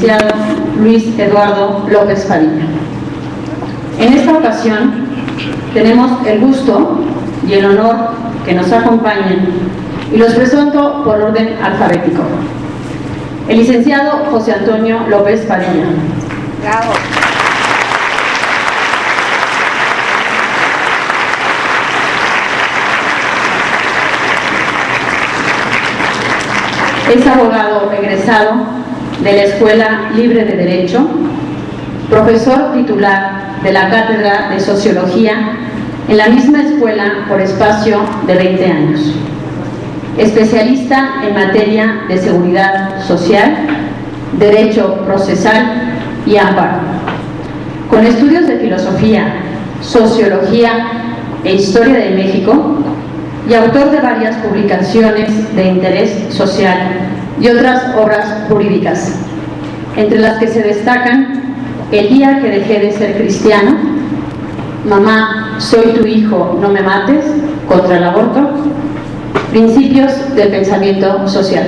licenciado Luis Eduardo López Padilla. En esta ocasión tenemos el gusto y el honor que nos acompañen y los presento por orden alfabético. El licenciado José Antonio López Padilla. Bravo. Es abogado egresado de la Escuela Libre de Derecho, profesor titular de la Cátedra de Sociología en la misma escuela por espacio de 20 años. Especialista en materia de seguridad social, derecho procesal y amparo. Con estudios de filosofía, sociología e historia de México, y autor de varias publicaciones de interés social y otras obras jurídicas, entre las que se destacan El día que dejé de ser cristiano, Mamá, soy tu hijo, no me mates, contra el aborto, Principios del pensamiento social.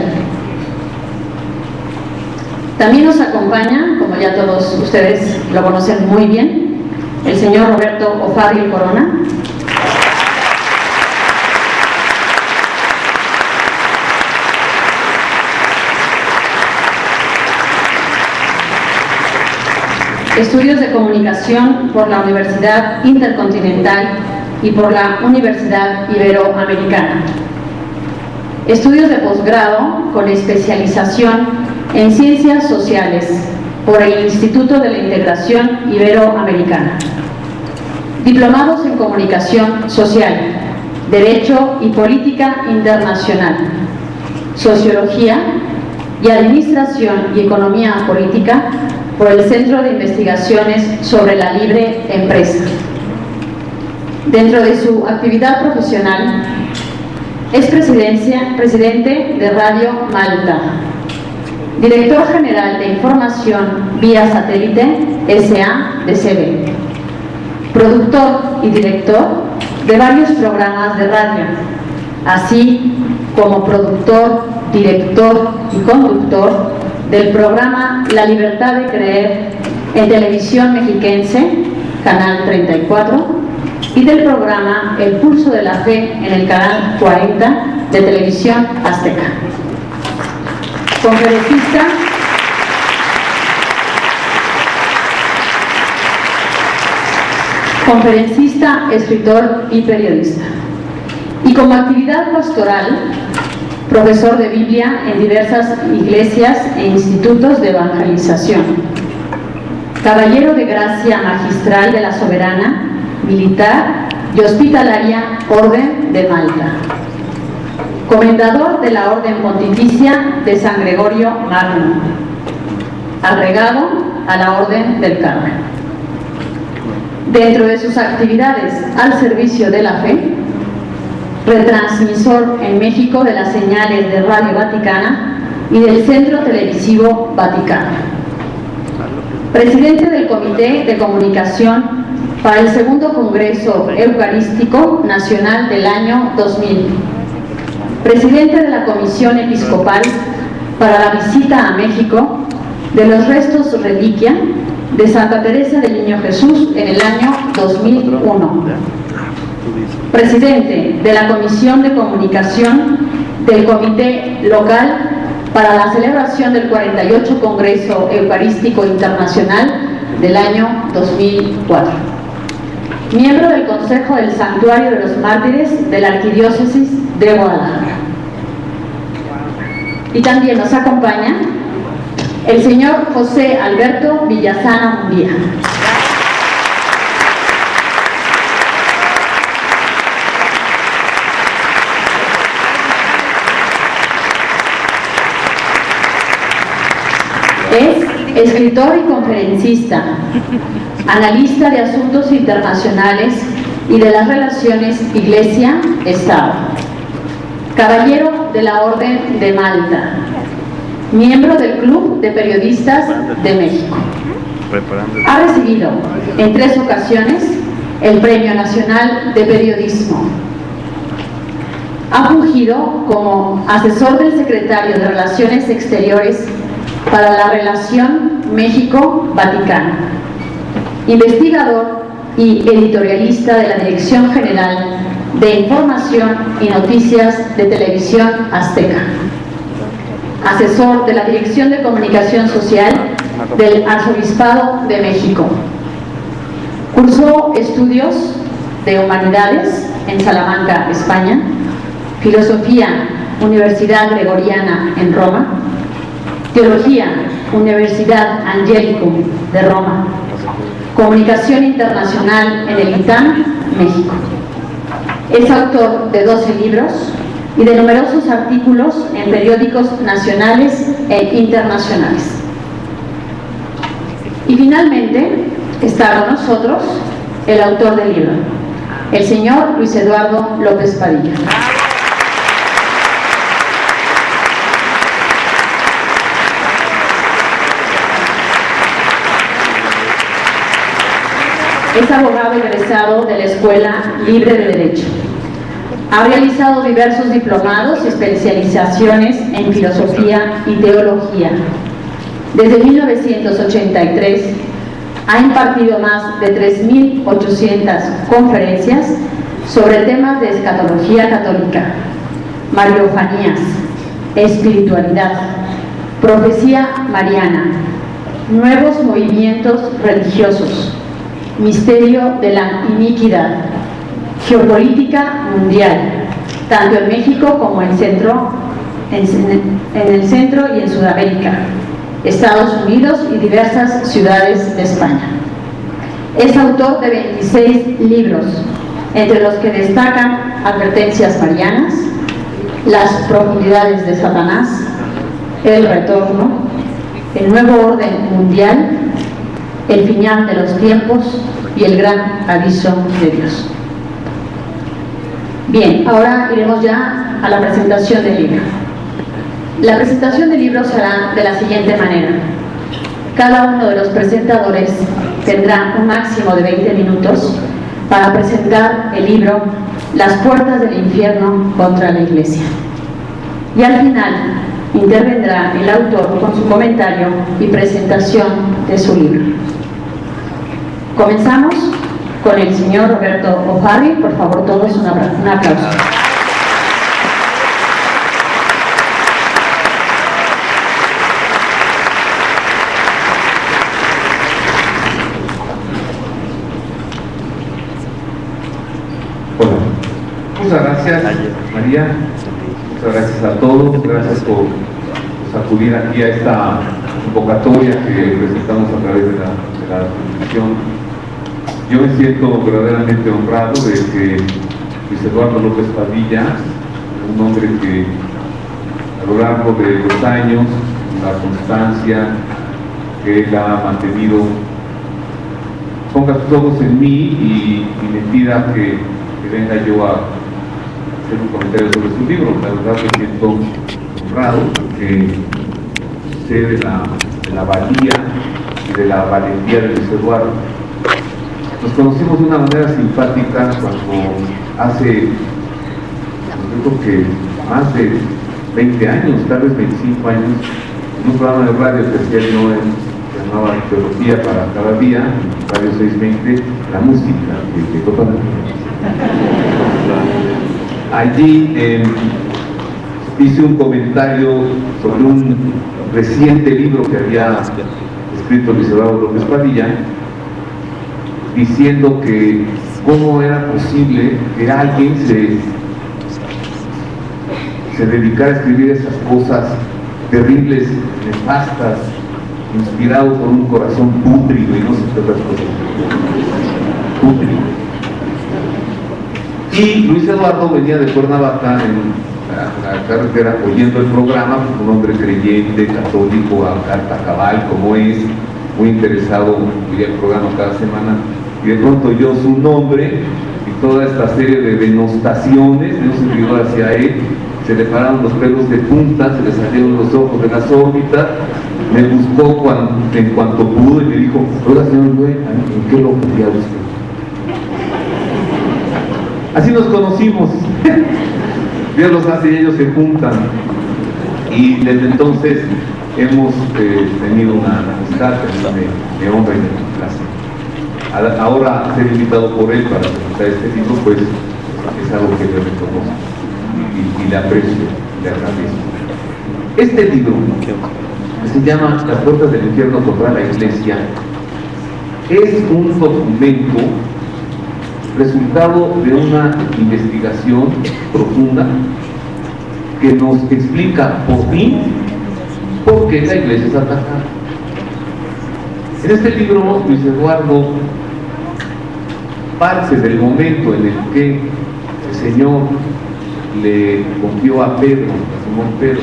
También nos acompaña, como ya todos ustedes lo conocen muy bien, el señor Roberto O'Farrill Corona. Estudios de comunicación por la Universidad Intercontinental y por la Universidad Iberoamericana. Estudios de posgrado con especialización en Ciencias Sociales por el Instituto de la Integración Iberoamericana. Diplomados en Comunicación Social, Derecho y Política Internacional, Sociología y Administración y Economía Política por el Centro de Investigaciones sobre la Libre Empresa. Dentro de su actividad profesional, es presidente de Radio Malta, director general de Información vía Satélite S.A.de.C.B., productor y director de varios programas de radio, así como productor, director y conductor del programa La Libertad de Creer en Televisión Mexiquense, Canal 34, y del programa El Pulso de la Fe en el Canal 40 de Televisión Azteca. Conferencista, escritor y periodista. Y como actividad pastoral, profesor de Biblia en diversas iglesias e institutos de evangelización. Caballero de Gracia Magistral de la Soberana, Militar y Hospitalaria Orden de Malta. Comendador de la Orden Pontificia de San Gregorio Magno. Agregado a la Orden del Carmen. Dentro de sus actividades al servicio de la fe, retransmisor en México de las señales de Radio Vaticana y del Centro Televisivo Vaticano. Presidente del Comité de Comunicación para el Segundo Congreso Eucarístico Nacional del año 2000. Presidente de la Comisión Episcopal para la visita a México de los restos reliquia de Santa Teresa del Niño Jesús en el año 2001. Presidente de la Comisión de Comunicación del Comité Local para la celebración del 48 Congreso Eucarístico Internacional del año 2004. Miembro del Consejo del Santuario de los Mártires de la Arquidiócesis de Guadalajara. Y también nos acompaña el señor José Alberto Villasana Munguía. Es escritor y conferencista, analista de asuntos internacionales y de las relaciones Iglesia-Estado, caballero de la Orden de Malta, miembro del Club de Periodistas de México. Ha recibido en 3 ocasiones el Premio Nacional de Periodismo. Ha fungido como asesor del secretario de Relaciones Exteriores para la relación México-Vaticano, investigador y editorialista de la Dirección General de Información y Noticias de Televisión Azteca, asesor de la Dirección de Comunicación Social del Arzobispado de México. Cursó estudios de Humanidades en Salamanca, España, Filosofía, Universidad Gregoriana en Roma, Teología, Universidad Angelicum de Roma, Comunicación Internacional en el ITAM, México. Es autor de 12 libros y de numerosos artículos en periódicos nacionales e internacionales. Y finalmente está con nosotros el autor del libro, el señor Luis Eduardo López Padilla. Es abogado egresado de la Escuela Libre de Derecho. Ha realizado diversos diplomados y especializaciones en filosofía y teología. Desde 1983 ha impartido más de 3.800 conferencias sobre temas de escatología católica, mariofanías, espiritualidad, profecía mariana, nuevos movimientos religiosos, misterio de la iniquidad, geopolítica mundial, tanto en México como en el centro y en Sudamérica, Estados Unidos y diversas ciudades de España. Es autor de 26 libros, entre los que destacan Advertencias Marianas, Las profundidades de Satanás, El retorno, El nuevo orden mundial, El final de los tiempos y El gran aviso de Dios. Bien, ahora iremos ya a la presentación del libro. La presentación del libro será de la siguiente manera. Cada uno de los presentadores tendrá un máximo de 20 minutos para presentar el libro Las puertas del infierno contra la Iglesia. Y al final intervendrá el autor con su comentario y presentación de su libro. Comenzamos con el señor Roberto O'Farrill. Por favor, todos un aplauso. Bueno, muchas gracias, María. Muchas gracias a todos. Gracias por acudir aquí a esta convocatoria que presentamos a través de la transmisión. Yo me siento verdaderamente honrado de que Luis Eduardo López Padilla, un hombre que a lo largo de los años, la constancia que él ha mantenido, ponga todos en mí y me pida que venga yo a hacer un comentario sobre su libro. La verdad me siento honrado porque sé de la valía y de la valentía de Luis Eduardo. Nos conocimos de una manera simpática cuando hace, yo creo que más de 20 años, tal vez 25 años, en un programa de radio que hacía yo, se llamaba Teología para cada día, Radio 620, la música que llegó para mí. Allí hice un comentario sobre un reciente libro que había escrito Luis Eduardo López Padilla, diciendo que cómo era posible que alguien se dedicara a escribir esas cosas terribles, nefastas, inspirado por un corazón pútrido y no sé qué otras cosas. Pútrido. Y Luis Eduardo venía de Cuernavaca en la carretera oyendo el programa, un hombre creyente, católico, a carta cabal como es, muy interesado, veía el programa cada semana, y de pronto oyó su nombre y toda esta serie de denostaciones de un servidor hacia él, se le pararon los pelos de punta, se le salieron los ojos de las órbitas, me buscó en cuanto pudo y me dijo: oiga, señor Luis, ¿en qué lo quería usted? Así nos conocimos. Dios los hace y ellos se juntan. Y desde entonces hemos tenido una amistad que me honra y me complace. Ahora ser invitado por él para presentar este libro, pues es algo que yo reconozco y le aprecio, le agradezco. Este libro, que se llama Las puertas del infierno contra la Iglesia, es un documento resultado de una investigación profunda que nos explica por fin por qué la Iglesia es atacada. En este libro, Luis Eduardo parte del momento en el que el Señor le confió a Pedro, a Simón Pedro,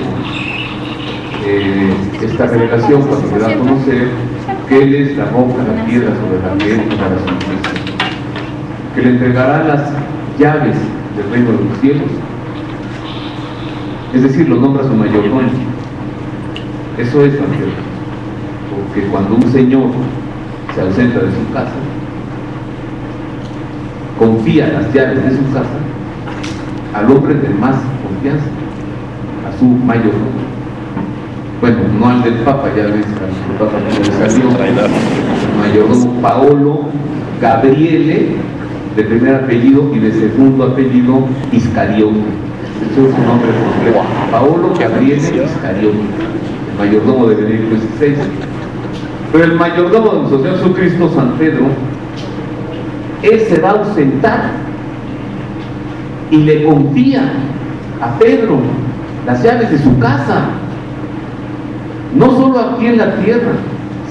esta revelación cuando le da a conocer que Él es la roca, la piedra sobre la que Él fundará su iglesia, que le entregará las llaves del reino de los cielos, es decir, lo nombra su mayordomo. Eso es evangelio, porque cuando un señor se ausenta de su casa, confía las llaves de su casa al hombre de más confianza, a su mayordomo. Bueno, no al del Papa, ya ves, al Papa que le salió, el mayordomo Paolo Gabriele, de primer apellido, y de segundo apellido Iscariote. Ese es su nombre completo, Paolo Gabriele Iscariote, el mayordomo de Benedicto XVI. Pero el mayordomo de nuestro Señor Jesucristo, San Pedro, él se va a ausentar y le confía a Pedro las llaves de su casa, no solo aquí en la tierra,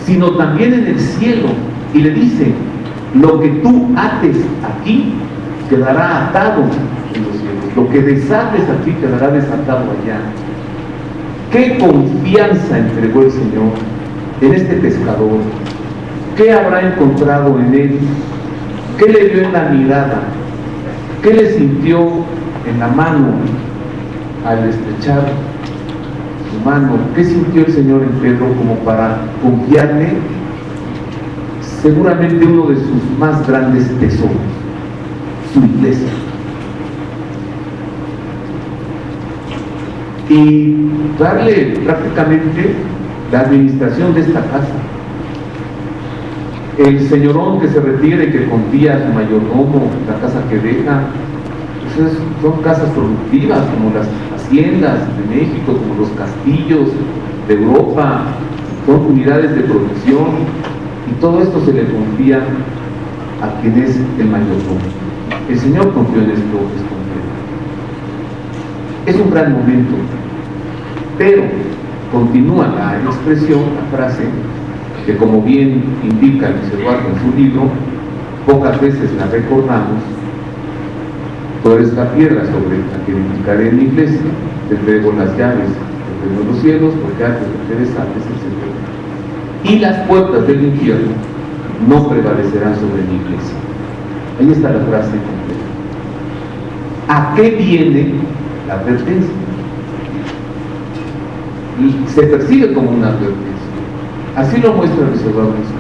sino también en el cielo, y le dice: lo que tú ates aquí quedará atado en los cielos, lo que desates aquí quedará desatado allá. ¿Qué confianza entregó el Señor en este pescador? ¿Qué habrá encontrado en él? ¿Qué le vio en la mirada? ¿Qué le sintió en la mano al estrechar su mano? ¿Qué sintió el Señor en Pedro como para confiarle seguramente uno de sus más grandes tesoros, su iglesia? Y darle prácticamente la administración de esta casa. El señorón que se retira y que confía a su mayordomo la casa que deja, pues son casas productivas, como las haciendas de México, como los castillos de Europa, son unidades de producción, y todo esto se le confía a quien es el mayordomo. El Señor confió en esto, es un gran momento, pero continúa la expresión, la frase, que como bien indica Luis Eduardo en su libro, pocas veces la recordamos: tú eres la piedra sobre la que edificaré en mi iglesia, te entrego las llaves del reino de los cielos, porque antes de que desates el Señor, y las puertas del infierno no prevalecerán sobre mi iglesia. Ahí está la frase completa. ¿A qué viene la advertencia? Y se percibe como una advertencia. Así lo muestra Luis Eduardo en su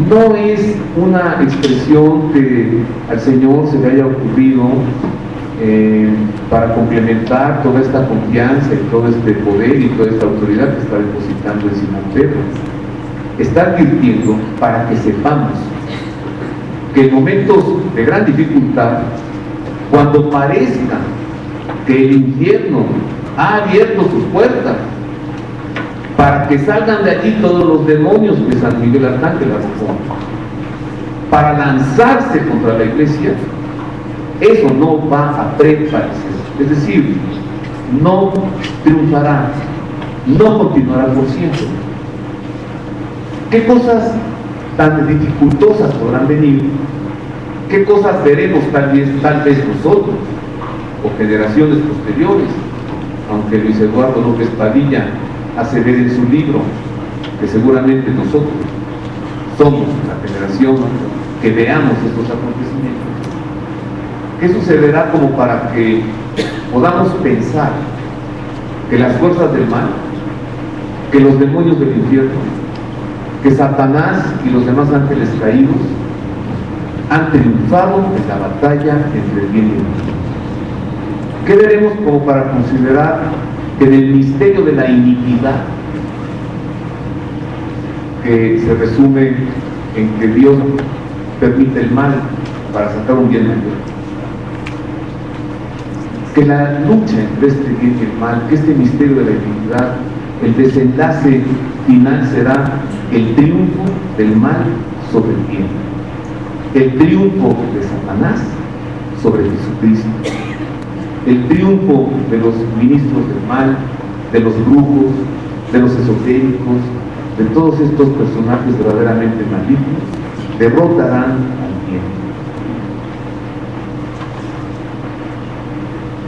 libro. No es una expresión que al Señor se le haya ocurrido para complementar toda esta confianza y todo este poder y toda esta autoridad que está depositando en Simón Pedro. Está advirtiendo para que sepamos que en momentos de gran dificultad, cuando parezca que el infierno ha abierto sus puertas para que salgan de allí todos los demonios que San Miguel Arcángel arrojó, para lanzarse contra la iglesia, eso no va a prevalecer, es decir, no triunfará, no continuará por siempre. ¿Qué cosas tan dificultosas podrán venir? ¿Qué cosas veremos tal vez nosotros o generaciones posteriores? Aunque Luis Eduardo López Padilla hace ver en su libro que seguramente nosotros somos la generación que veamos estos acontecimientos. ¿Qué sucederá como para que podamos pensar que las fuerzas del mal, que los demonios del infierno, que Satanás y los demás ángeles caídos han triunfado en la batalla entre el bien y el mal? ¿Qué veremos como para considerar que en el misterio de la iniquidad, que se resume en que Dios permite el mal para sacar un bien mayor, que la lucha entre este bien y el mal, que este misterio de la iniquidad, el desenlace final será el triunfo del mal sobre el bien, el triunfo de Satanás sobre Jesucristo, el triunfo de los ministros del mal, de los brujos, de los esotéricos, de todos estos personajes verdaderamente malignos, derrotarán al bien.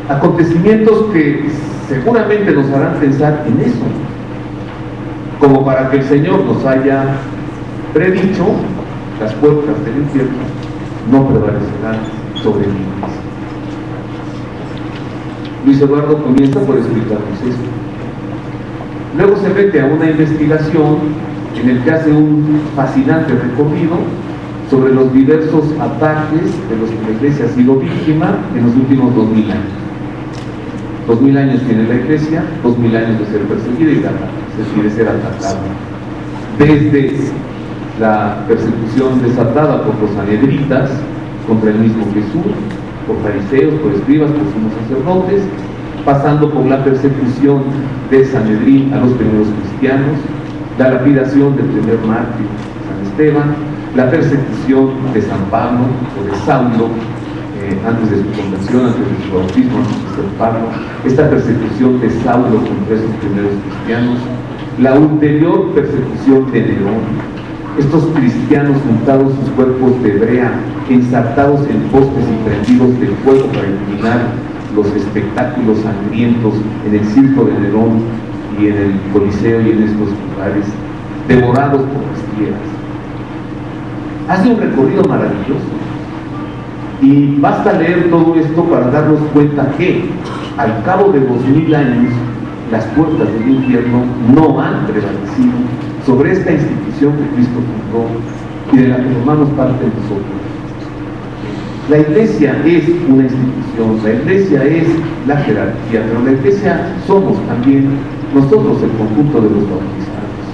Acontecimientos que seguramente nos harán pensar en eso, como para que el Señor nos haya predicho: las puertas del infierno no prevalecerán sobre mí. Luis Eduardo comienza por explicarnos esto. Luego se mete a una investigación en el que hace un fascinante recorrido sobre los diversos ataques de los que la Iglesia ha sido víctima en los últimos 2000 años. 2000 años tiene la Iglesia, 2000 años de ser perseguida y es decir, de ser atacada. Desde la persecución desatada por los sanhedritas contra el mismo Jesús, por fariseos, por escribas, por sumos sacerdotes, pasando por la persecución de Sanedrín a los primeros cristianos, la lapidación del primer mártir, San Esteban, la persecución de San Pablo o de Saulo, antes de su conversión, antes de su bautismo, antes de San Pablo, esta persecución de Saulo contra esos primeros cristianos, la ulterior persecución de Nerón, estos cristianos juntados sus cuerpos de brea, ensartados en postes y prendidos del fuego para iluminar los espectáculos sangrientos en el circo de Nerón y en el Coliseo y en estos lugares, devorados por las fieras. Hace un recorrido maravilloso y basta leer todo esto para darnos cuenta que al cabo de 2000 años las puertas del infierno no han prevalecido sobre esta institución que Cristo fundó y de la que formamos parte nosotros. La Iglesia es una institución, la Iglesia es la jerarquía, pero la Iglesia somos también nosotros, el conjunto de los bautizados.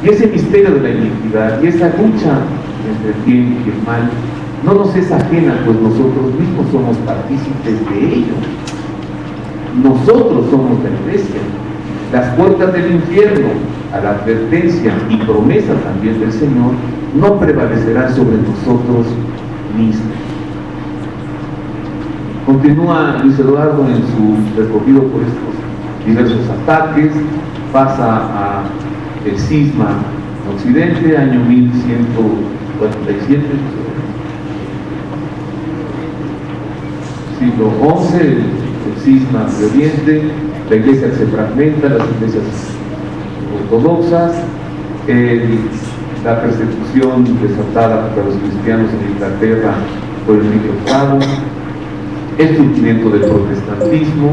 Y ese misterio de la iniquidad y esa lucha entre el bien y el mal no nos es ajena, pues nosotros mismos somos partícipes de ello. Nosotros somos la Iglesia. Las puertas del infierno, a la advertencia y promesa también del Señor, no prevalecerán sobre nosotros mismos. Continúa Luis Eduardo en su recorrido por estos diversos ataques, pasa a el cisma en Occidente, año 1147, siglo XI, el cisma de Oriente, la Iglesia se fragmenta, las iglesias ortodoxas, la persecución desatada contra los cristianos en Inglaterra por el Enrique VIII, el surgimiento del protestantismo,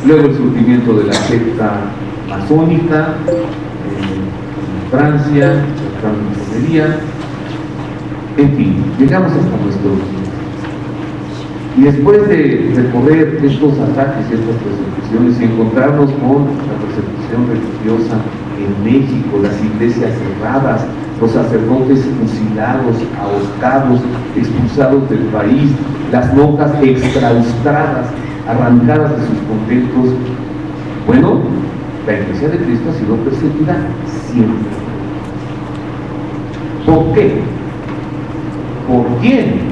luego el surgimiento de la secta masónica en Francia, la francmasonería, en fin, llegamos hasta nuestros días. Y después de recorrer estos ataques y estas persecuciones y encontrarnos con la persecución religiosa en México, las iglesias cerradas, los sacerdotes fusilados, ahorcados, expulsados del país, las monjas exclaustradas, arrancadas de sus conventos. Bueno, la Iglesia de Cristo ha sido perseguida siempre. ¿Por qué? ¿Por quién?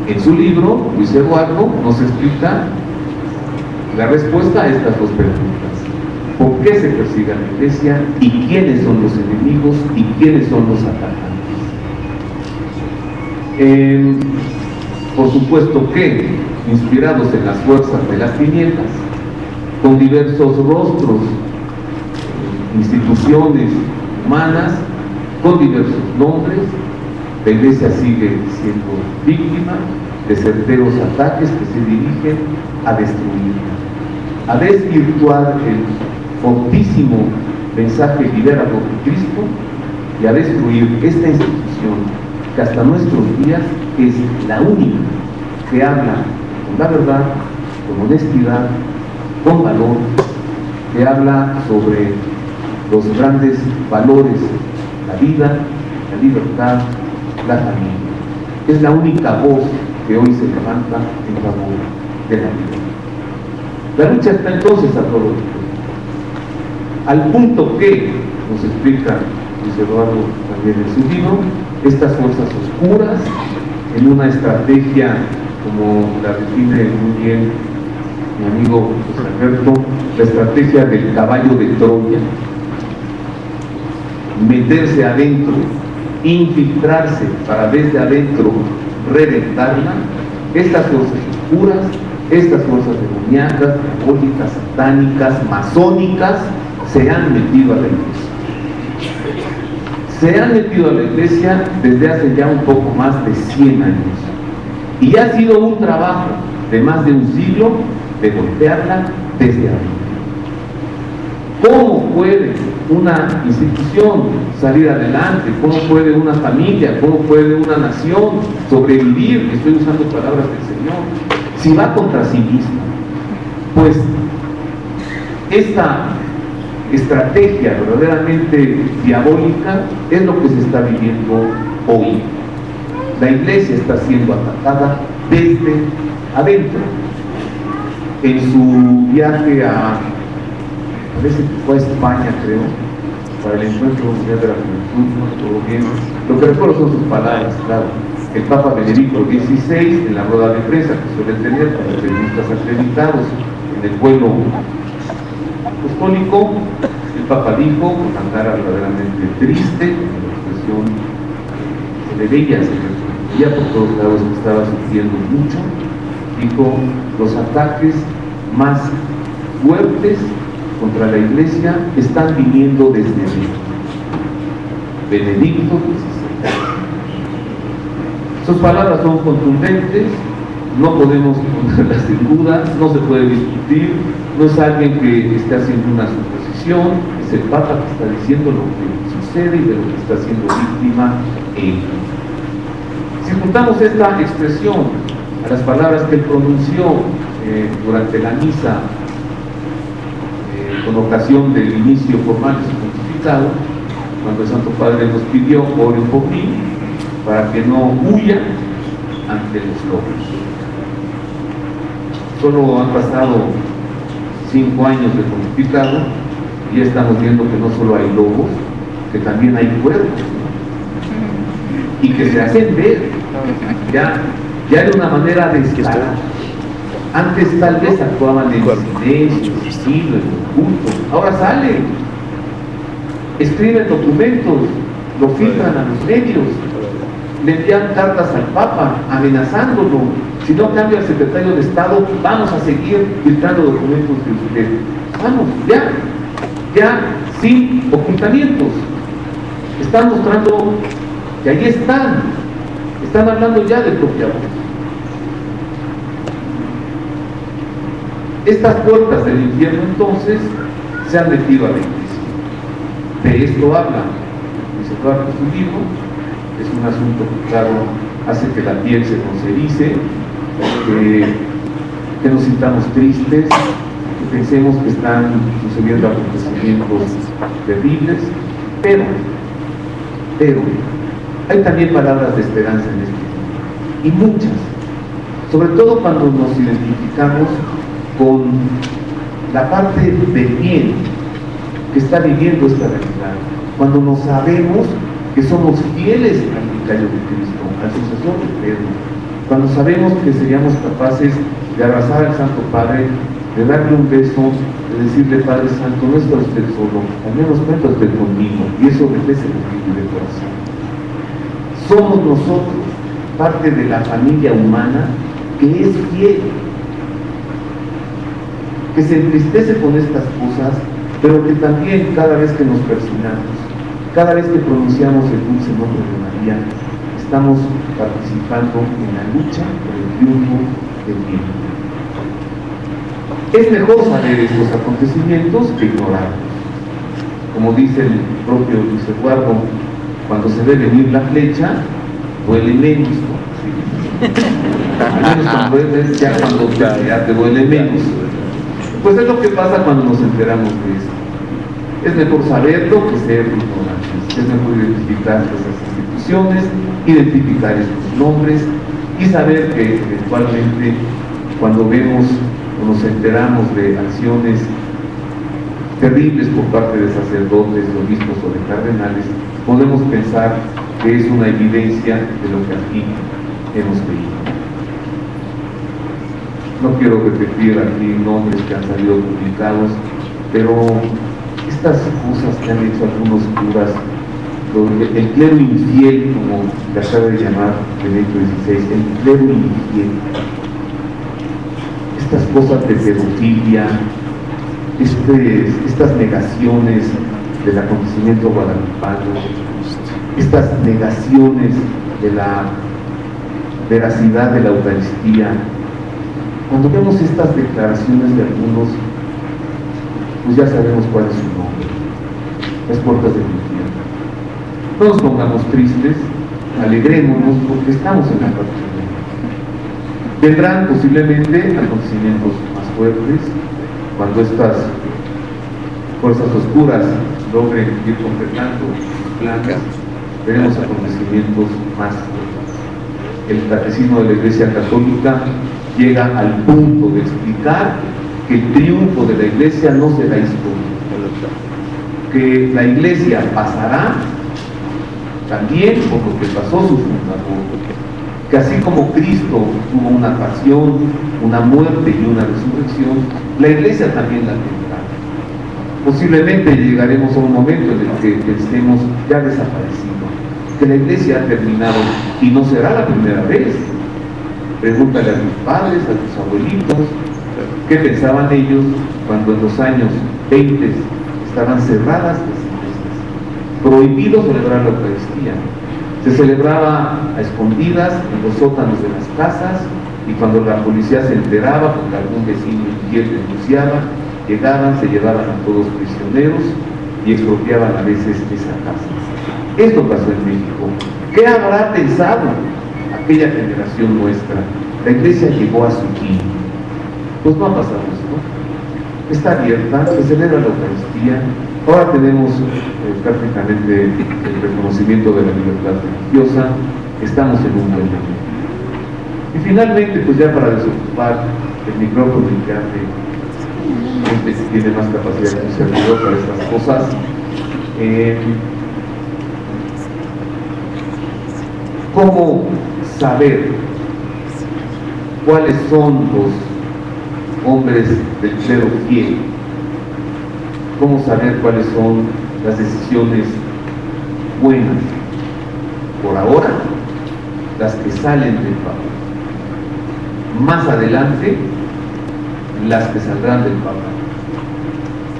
En su libro, Luis Eduardo nos explica la respuesta a estas dos preguntas. ¿Por qué se persigue a la Iglesia? ¿Y quiénes son los enemigos? ¿Y quiénes son los atacantes? Por supuesto que, inspirados en las fuerzas de las tinieblas, con diversos rostros, instituciones humanas, con diversos nombres, la Iglesia sigue siendo víctima de certeros ataques que se dirigen a destruirla, a desvirtuar el fortísimo mensaje liberador de Cristo y a destruir esta institución que hasta nuestros días es la única que habla con la verdad, con honestidad, con valor que habla sobre los grandes valores, la vida, la libertad, la familia. Es la única voz que hoy se levanta en favor de la vida. La lucha está entonces a todo tiempo, al punto que, nos explica Luis Eduardo también en su libro, estas fuerzas oscuras, en una estrategia, como la define muy bien mi amigo José Alberto, la estrategia del caballo de Troya, meterse adentro, infiltrarse para desde adentro reventarla. Estas fuerzas oscuras, estas fuerzas demoníacas, diabólicas, satánicas, masónicas, se han metido a la iglesia. Se han metido a la iglesia desde hace ya un poco más de 100 años. Y ha sido un trabajo de más de un siglo de golpearla desde arriba. ¿Cómo puede una institución salir adelante? ¿Cómo puede una familia? ¿Cómo puede una nación sobrevivir? Estoy usando palabras del Señor. Si va contra sí misma, pues esta estrategia verdaderamente diabólica es lo que se está viviendo hoy. La iglesia está siendo atacada desde adentro. En su viaje parece que fue a España, creo, para el Encuentro Mundial de la Juventud, no recuerdo bien, lo que recuerdo son sus palabras, claro. El Papa Benedicto XVI, en la rueda de prensa que suele tener con los periodistas acreditados en el vuelo apostólico, el Papa dijo, con una cara verdaderamente triste, con la expresión se le veía, por todos lados que estaba sufriendo mucho, dijo: los ataques más fuertes contra la iglesia están viniendo desde dentro. Benedicto XVI. Sus palabras son contundentes, no podemos ponerlas en duda, no se puede discutir, no es alguien que esté haciendo una suposición, es el Papa que está diciendo lo que sucede y de lo que está siendo víctima él. Si juntamos esta expresión a las palabras que él pronunció durante la misa con ocasión del inicio formal de su pontificado, cuando el Santo Padre nos pidió: oren por mí, para que no huya ante los lobos. Solo han pasado 5 años de pontificado y ya estamos viendo que no solo hay lobos, que también hay cuervos, ¿no? Y que se hacen ver ya de una manera descarada. Antes tal vez actuaban en silencio, en sigilo, en oculto. Ahora salen, escriben documentos, lo filtran a los medios, le envían cartas al Papa amenazándolo: si no cambia el secretario de Estado, vamos a seguir filtrando documentos de usted. Vamos, ya sin ocultamientos. Están mostrando que allí están hablando ya de propia voz. Estas puertas del infierno entonces se han metido a la iglesia. De esto habla Luis Eduardo en su libro. Es un asunto que, claro, hace que la piel se nos erice, que nos sintamos tristes, que pensemos que están sucediendo acontecimientos terribles, pero hay también palabras de esperanza en este libro, y muchas, sobre todo cuando nos identificamos con la parte del bien que está viviendo esta realidad, cuando nos sabemos que somos fieles al vicario de Cristo, al sucesor de Pedro, cuando sabemos que seríamos capaces de abrazar al Santo Padre, de darle un beso, de decirle: Padre Santo, no está usted solo, al menos cuenta usted conmigo, y eso refleja el espíritu de corazón. Somos nosotros parte de la familia humana que es fiel, que se entristece con estas cosas, pero que también cada vez que nos persignamos, cada vez que pronunciamos el dulce nombre de María, estamos participando en la lucha por el triunfo del bien. Es mejor saber estos acontecimientos que ignorarlos. Como dice el propio Luis Eduardo, cuando se ve venir la flecha, duele menos, ¿no? Sí. Al menos cuando ya te duele menos. Pues es lo que pasa cuando nos enteramos de esto. Es mejor saberlo que ser ignorantes. Es mejor identificar esas instituciones, identificar estos nombres y saber que eventualmente cuando vemos o nos enteramos de acciones terribles por parte de sacerdotes, de obispos o de cardenales, podemos pensar que es una evidencia de lo que aquí hemos leído. No quiero repetir aquí nombres que han salido publicados, pero estas cosas que han hecho algunos curas, el clero infiel, como le acaba de llamar Benedicto XVI, el clero infiel, estas cosas de pedofilia, estas negaciones del acontecimiento guadalupano, estas negaciones de la veracidad de la Eucaristía. Cuando vemos estas declaraciones de algunos, pues ya sabemos cuál es su nombre: las puertas del infierno. No nos pongamos tristes, alegrémonos porque estamos en la parte final. Vendrán posiblemente acontecimientos más fuertes cuando estas fuerzas oscuras logren ir completando sus planes. Veremos acontecimientos más fuertes. El catecismo de la Iglesia Católica llega al punto de explicar que el triunfo de la Iglesia no será histórico, que la Iglesia pasará también por lo que pasó su fundador, que así como Cristo tuvo una pasión, una muerte y una resurrección, la Iglesia también la tendrá. Posiblemente llegaremos a un momento en el que estemos ya desaparecidos, que la Iglesia ha terminado, y no será la primera vez. Pregúntale a tus padres, a tus abuelitos, qué pensaban ellos cuando en los años 20 estaban cerradas las iglesias, prohibido celebrar la Eucaristía. Se celebraba a escondidas en los sótanos de las casas, y cuando la policía se enteraba, porque algún vecino infiel denunciaba, llegaban, se llevaban a todos prisioneros y expropiaban a veces esa casa. Esto pasó en México. ¿Qué habrá pensado aquella generación nuestra? La Iglesia llegó a su fin. Pues no ha pasado esto. Está abierta, se celebra la Eucaristía. Ahora tenemos prácticamente el reconocimiento de la libertad religiosa. Estamos en un buen momento. Y finalmente, pues ya para desocupar el micrófono y que hace gente que tiene más capacidad de un servidor para estas cosas, ¿cómo saber cuáles son los hombres del clero fiel? ¿Cómo saber cuáles son las decisiones buenas? Por ahora, las que salen del Papa. Más adelante, las que saldrán del Papa.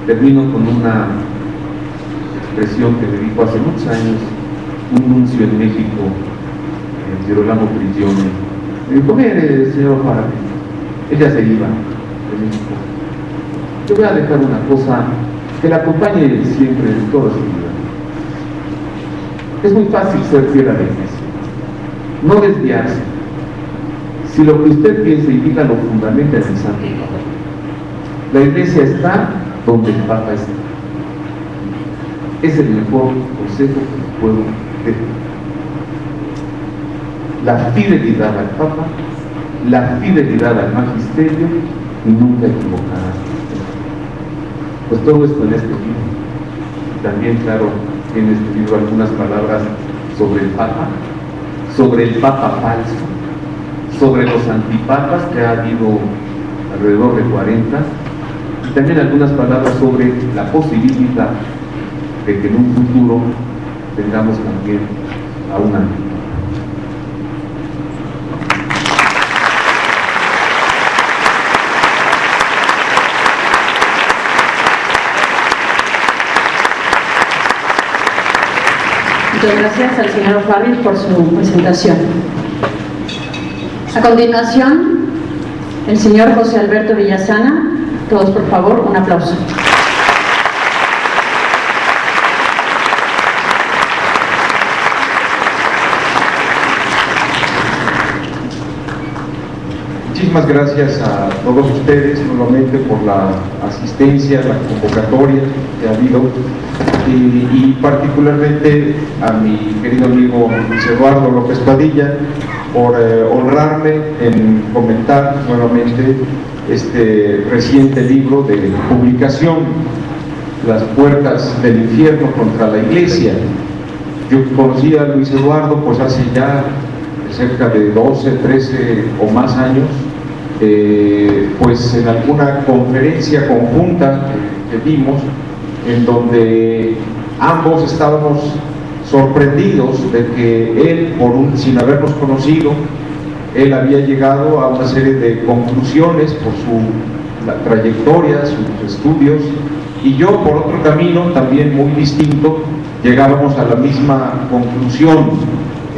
Termino con una expresión que me dijo hace muchos años un nuncio en México, Girolamo Prigioni. Me dijo: mire, señor Faraday, ella se iba de México. Yo voy a dejar una cosa que la acompañe siempre en toda su vida. Es muy fácil ser fiel a la Iglesia, no desviarse. Si lo que usted piensa y diga lo fundamenta en el Santo Papa, la Iglesia está donde el Papa está. Es el mejor consejo que le puedo dar. La fidelidad al Papa, la fidelidad al Magisterio, y nunca equivocará. Pues todo esto en este libro. También, claro, en este libro algunas palabras sobre el Papa falso, sobre los antipapas, que ha habido alrededor de 40, y también algunas palabras sobre la posibilidad de que en un futuro tengamos también a un antipapa. Muchas gracias al señor Farril por su presentación. A continuación, el señor José Alberto Villasana. Todos, por favor, un aplauso. Muchísimas gracias a todos ustedes nuevamente por la asistencia, la convocatoria que ha habido y particularmente a mi querido amigo Luis Eduardo López Padilla por honrarme en comentar nuevamente este reciente libro de publicación, Las puertas del infierno contra la Iglesia. Yo conocí a Luis Eduardo pues hace ya cerca de 12, 13 o más años, pues en alguna conferencia conjunta que dimos, en donde ambos estábamos sorprendidos de que él, sin habernos conocido, él había llegado a una serie de conclusiones por su trayectoria, sus estudios, y yo por otro camino también muy distinto llegábamos a la misma conclusión,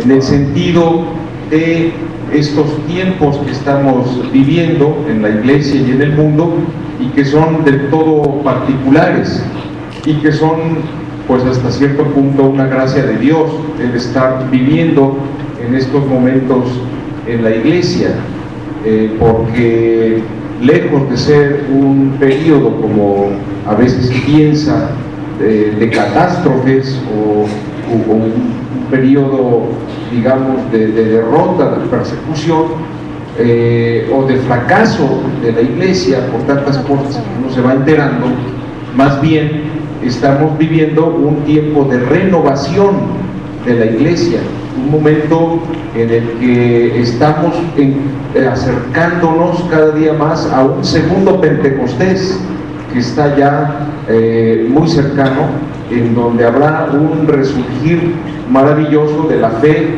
en el sentido de estos tiempos que estamos viviendo en la Iglesia y en el mundo, y que son del todo particulares, y que son pues hasta cierto punto una gracia de Dios el estar viviendo en estos momentos en la Iglesia, porque lejos de ser un periodo como a veces se piensa de catástrofes o un periodo, digamos, de derrota, de persecución o de fracaso de la Iglesia por tantas cosas que uno se va enterando, más bien estamos viviendo un tiempo de renovación de la Iglesia, un momento en el que estamos acercándonos cada día más a un segundo Pentecostés que está ya muy cercano, en donde habrá un resurgir maravilloso de la fe,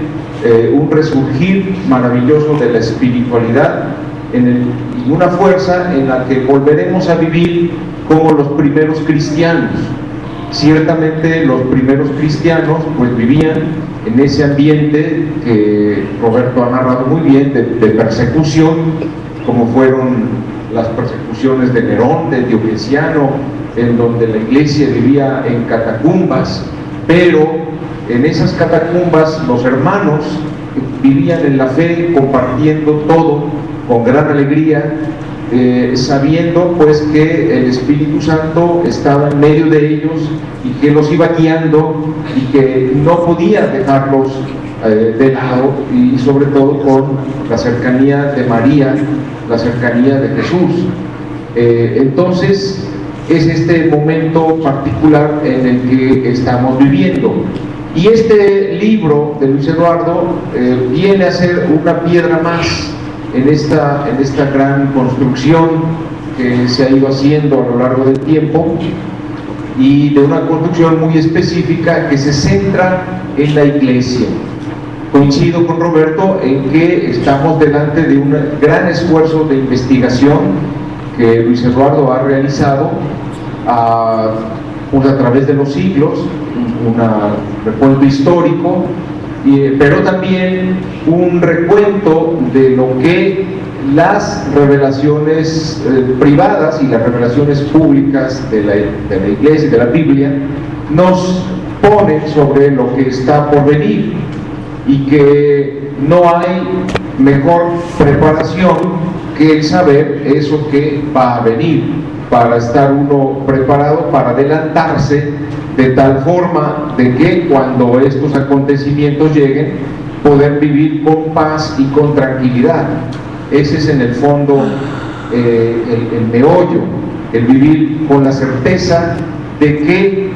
un resurgir maravilloso de la espiritualidad y una fuerza en la que volveremos a vivir como los primeros cristianos. Ciertamente los primeros cristianos pues vivían en ese ambiente que Roberto ha narrado muy bien de persecución, como fueron las persecuciones de Nerón, de Diocleciano, en donde la Iglesia vivía en catacumbas, pero en esas catacumbas los hermanos vivían en la fe, compartiendo todo con gran alegría, sabiendo pues que el Espíritu Santo estaba en medio de ellos y que los iba guiando y que no podía dejarlos de lado, y sobre todo con la cercanía de María, la cercanía de Jesús. Entonces es este momento particular en el que estamos viviendo, y este libro de Luis Eduardo viene a ser una piedra más en esta gran construcción que se ha ido haciendo a lo largo del tiempo, y de una construcción muy específica que se centra en la Iglesia. Coincido con Roberto en que estamos delante de un gran esfuerzo de investigación que Luis Eduardo ha realizado a través de los siglos, un recuento histórico, pero también un recuento de lo que las revelaciones privadas y las revelaciones públicas de la Iglesia y de la Biblia nos ponen sobre lo que está por venir, y que no hay mejor preparación que el saber eso que va a venir, para estar uno preparado para adelantarse de tal forma de que cuando estos acontecimientos lleguen, poder vivir con paz y con tranquilidad. Ese es en el fondo el meollo, el vivir con la certeza de que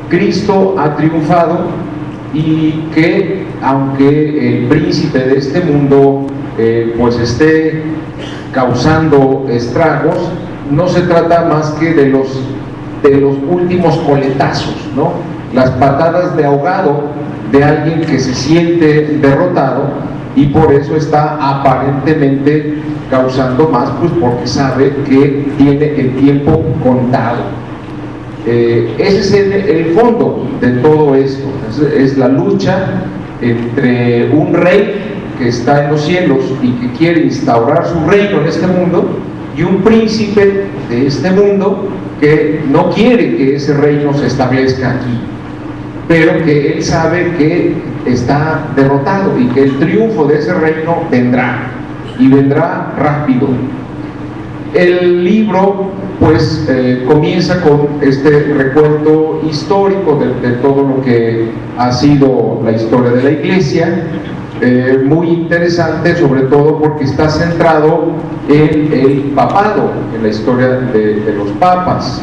Cristo ha triunfado, y que aunque el príncipe de este mundo pues esté causando estragos, no se trata más que de los últimos coletazos, ¿no? Las patadas de ahogado de alguien que se siente derrotado y por eso está aparentemente causando más, pues porque sabe que tiene el tiempo contado. Ese es el fondo de todo esto, es la lucha entre un rey que está en los cielos y que quiere instaurar su reino en este mundo, y un príncipe de este mundo que no quiere que ese reino se establezca aquí, pero que él sabe que está derrotado y que el triunfo de ese reino vendrá. y vendrá rápido. El libro pues comienza con este recuento histórico de todo lo que ha sido la historia de la Iglesia, muy interesante, sobre todo porque está centrado en el papado, en la historia de los papas,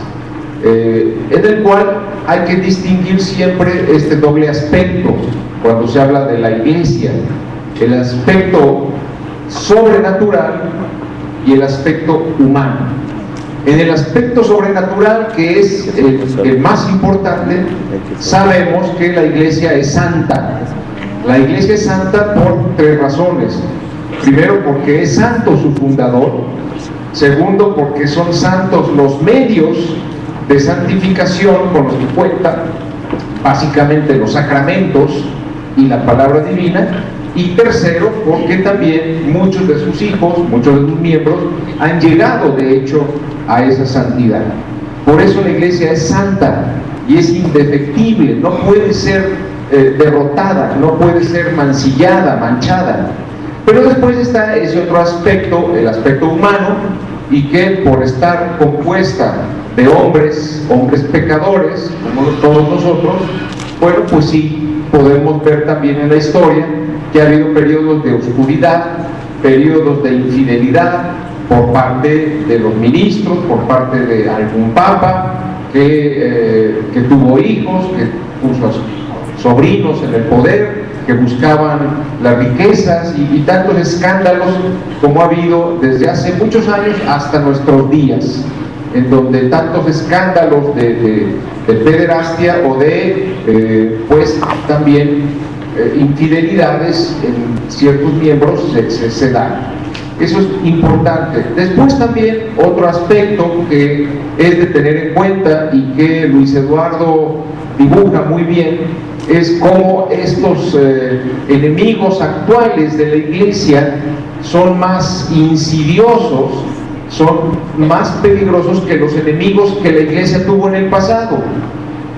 en el cual hay que distinguir siempre este doble aspecto cuando se habla de la Iglesia: el aspecto sobrenatural y el aspecto humano. En el aspecto sobrenatural, que es el más importante, sabemos que la Iglesia es santa. La Iglesia es santa por tres razones. Primero, porque es santo su fundador. Segundo, porque son santos los medios de santificación con los que cuenta, básicamente los sacramentos y la palabra divina. Y tercero, porque también muchos de sus hijos, muchos de sus miembros han llegado de hecho a esa santidad. Por eso la Iglesia es santa y es indefectible, no puede ser derrotada, no puede ser mancillada, manchada. Pero después está ese otro aspecto, el aspecto humano, y que por estar compuesta de hombres pecadores, como todos nosotros, bueno, pues sí, podemos ver también en la historia que ha habido periodos de oscuridad, periodos de infidelidad por parte de los ministros, por parte de algún papa que tuvo hijos, que puso a sus sobrinos en el poder, que buscaban las riquezas y tantos escándalos como ha habido desde hace muchos años hasta nuestros días, en donde tantos escándalos de pederastia o de pues también infidelidades en ciertos miembros se dan. Eso es importante. Después también otro aspecto que es de tener en cuenta y que Luis Eduardo dibuja muy bien es cómo estos enemigos actuales de la Iglesia son más insidiosos, son más peligrosos que los enemigos que la Iglesia tuvo en el pasado.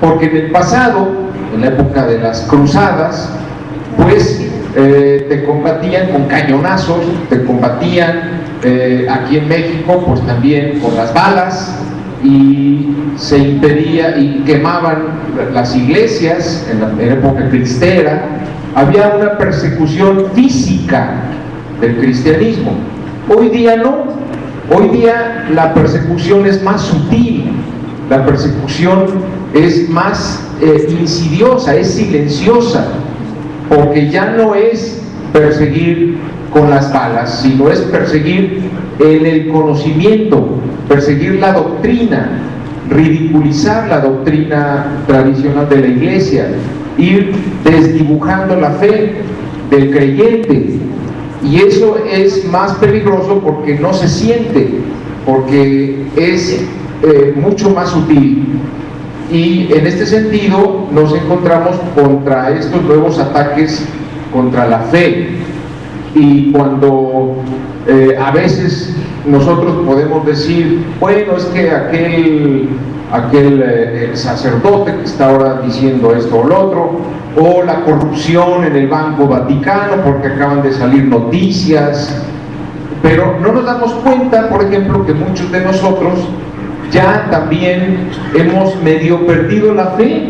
Porque en el pasado, en la época de las cruzadas, pues te combatían con cañonazos, te combatían aquí en México pues también con las balas, y se impedía y quemaban las iglesias en la época cristera. Había una persecución física del cristianismo. Hoy día no. Hoy día la persecución es más sutil, la persecución es más insidiosa, es silenciosa, porque ya no es perseguir con las balas, sino es perseguir en el conocimiento, perseguir la doctrina, ridiculizar la doctrina tradicional de la Iglesia, ir desdibujando la fe del creyente. Y eso es más peligroso porque no se siente, porque es mucho más sutil. Y en este sentido nos encontramos contra estos nuevos ataques contra la fe. Y cuando a veces nosotros podemos decir, bueno, es que aquel sacerdote que está ahora diciendo esto o lo otro, o la corrupción en el Banco Vaticano porque acaban de salir noticias, pero no nos damos cuenta, por ejemplo, que muchos de nosotros ya también hemos medio perdido la fe.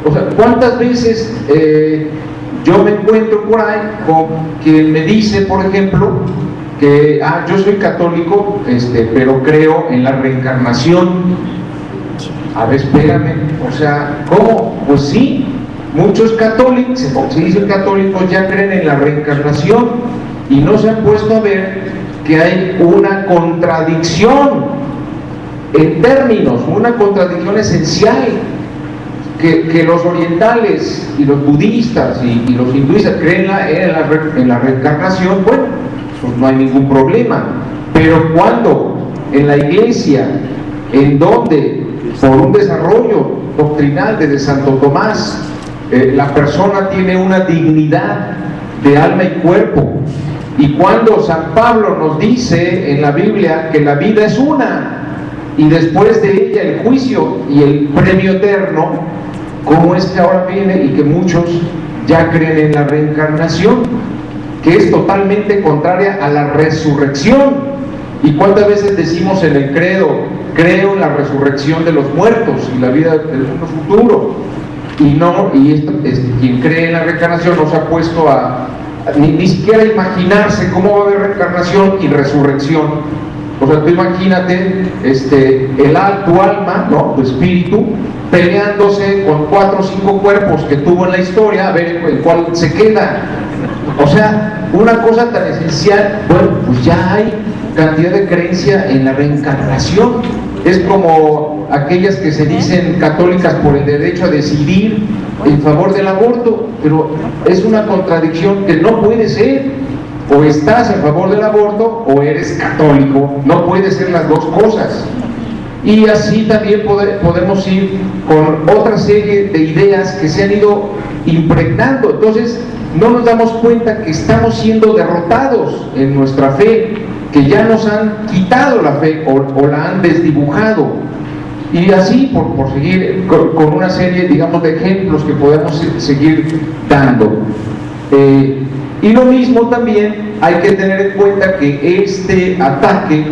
O sea, ¿cuántas veces yo me encuentro por ahí con quien me dice, por ejemplo, que yo soy católico, pero creo en la reencarnación? A ver, espérame, o sea, ¿cómo? Pues sí, muchos católicos, se dicen católicos, ya creen en la reencarnación y no se han puesto a ver que hay una contradicción en términos, una contradicción esencial, que los orientales y los budistas y los hinduistas creen en la reencarnación. Bueno, pues no hay ningún problema, pero cuando en la Iglesia, en donde por un desarrollo doctrinal desde Santo Tomás, la persona tiene una dignidad de alma y cuerpo, y cuando San Pablo nos dice en la Biblia que la vida es una y después de ella el juicio y el premio eterno, ¿cómo es que ahora viene y que muchos ya creen en la reencarnación? que es totalmente contraria a la resurrección. ¿Y cuántas veces decimos en el credo, creo en la resurrección de los muertos y la vida del mundo futuro? Y esto es, quien cree en la reencarnación no se ha puesto ni siquiera a imaginarse cómo va a haber reencarnación y resurrección. O sea, tú imagínate tu alma, ¿no?, tu espíritu, peleándose con 4 o 5 cuerpos que tuvo en la historia, a ver en cuál se queda. O sea, una cosa tan esencial. Bueno, pues ya hay cantidad de creencia en la reencarnación. Es como aquellas que se dicen católicas por el derecho a decidir en favor del aborto, pero es una contradicción que no puede ser. O estás a favor del aborto o eres católico, no puede ser las dos cosas. Y así también podemos ir con otra serie de ideas que se han ido impregnando. Entonces no nos damos cuenta que estamos siendo derrotados en nuestra fe, que ya nos han quitado la fe o la han desdibujado. Y así por seguir con una serie, digamos, de ejemplos que podemos seguir dando. Y lo mismo también hay que tener en cuenta que este ataque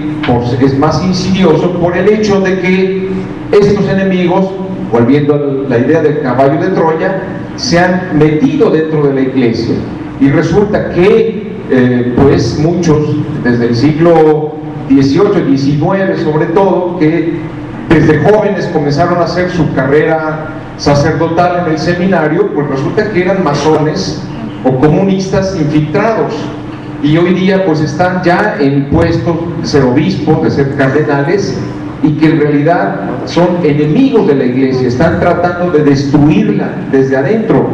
es más insidioso por el hecho de que estos enemigos, volviendo a la idea del caballo de Troya, se han metido dentro de la iglesia. Y resulta que pues muchos, desde el siglo XVIII, XIX sobre todo, que desde jóvenes comenzaron a hacer su carrera sacerdotal en el seminario, pues resulta que eran masones o comunistas infiltrados, y hoy día pues están ya en puestos de ser obispos, de ser cardenales, y que en realidad son enemigos de la iglesia, están tratando de destruirla desde adentro.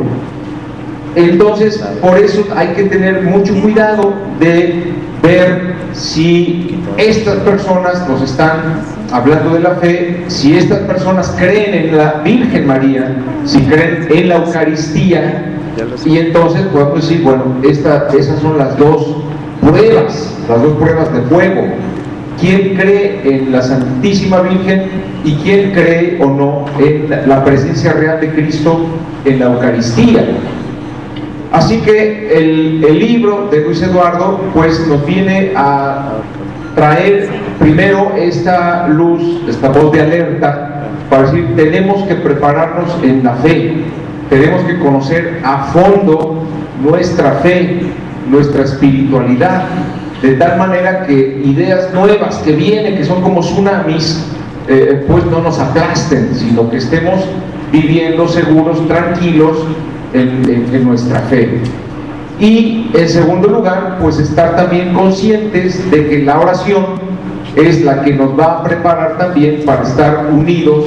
Entonces, por eso hay que tener mucho cuidado de ver si estas personas nos están hablando de la fe, si estas personas creen en la Virgen María, si creen en la Eucaristía. Y entonces podemos decir, bueno, esas son las dos pruebas de fuego. ¿Quién cree en la Santísima Virgen y quién cree o no en la presencia real de Cristo en la Eucaristía? Así que el libro de Luis Eduardo pues nos viene a traer primero esta luz, esta voz de alerta, para decir, tenemos que prepararnos en la fe. Tenemos que conocer a fondo nuestra fe, nuestra espiritualidad, de tal manera que ideas nuevas que vienen, que son como tsunamis, pues no nos aplasten, sino que estemos viviendo seguros, tranquilos en nuestra fe. Y en segundo lugar, pues estar también conscientes de que la oración es la que nos va a preparar también para estar unidos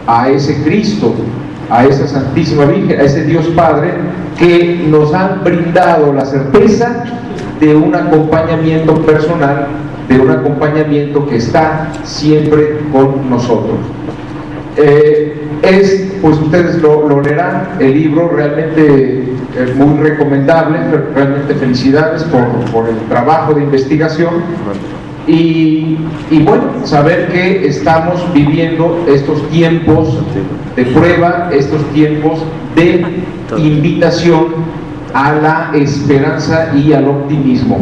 a ese Cristo, a esa Santísima Virgen, a ese Dios Padre, que nos han brindado la certeza de un acompañamiento personal, de un acompañamiento que está siempre con nosotros. Pues ustedes lo leerán, el libro realmente es muy recomendable, realmente felicidades por el trabajo de investigación. Y bueno, saber que estamos viviendo estos tiempos de prueba, estos tiempos de invitación a la esperanza y al optimismo,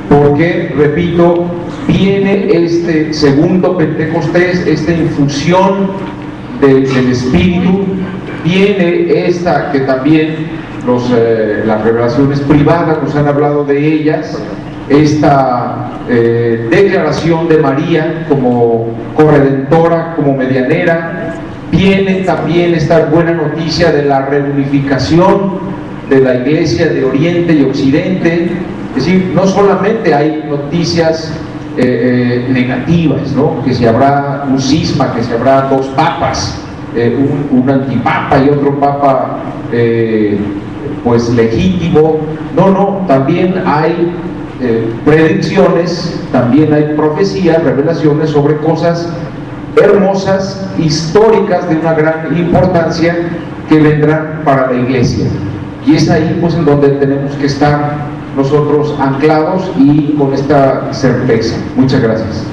porque, repito, viene este segundo Pentecostés, esta infusión del Espíritu, viene esta que también las revelaciones privadas nos han hablado de ellas, esta declaración de María como corredentora, como medianera. Viene también esta buena noticia de la reunificación de la Iglesia de Oriente y Occidente. Es decir, no solamente hay noticias negativas, ¿no?, que si habrá un cisma, que si habrá dos papas, un antipapa y otro papa pues legítimo. No, también hay predicciones, también hay profecías, revelaciones sobre cosas hermosas, históricas, de una gran importancia, que vendrán para la Iglesia. Y es ahí pues en donde tenemos que estar nosotros anclados y con esta certeza. Muchas gracias.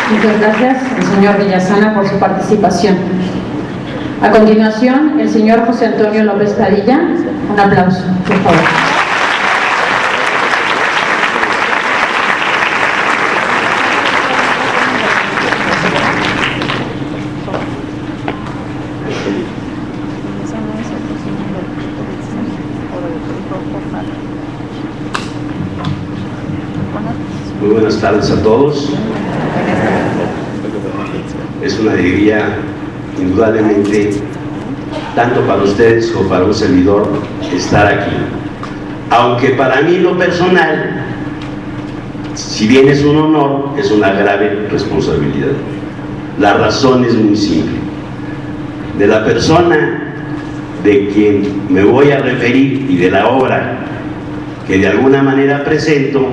Muchas gracias al señor Villasana por su participación. A continuación, el señor José Antonio López Padilla. Un aplauso, por favor. Muy buenas tardes a todos. Es una alegría, indudablemente, tanto para ustedes como para un servidor, estar aquí. Aunque para mí, en lo personal, si bien es un honor, es una grave responsabilidad. La razón es muy simple. De la persona de quien me voy a referir y de la obra que de alguna manera presento,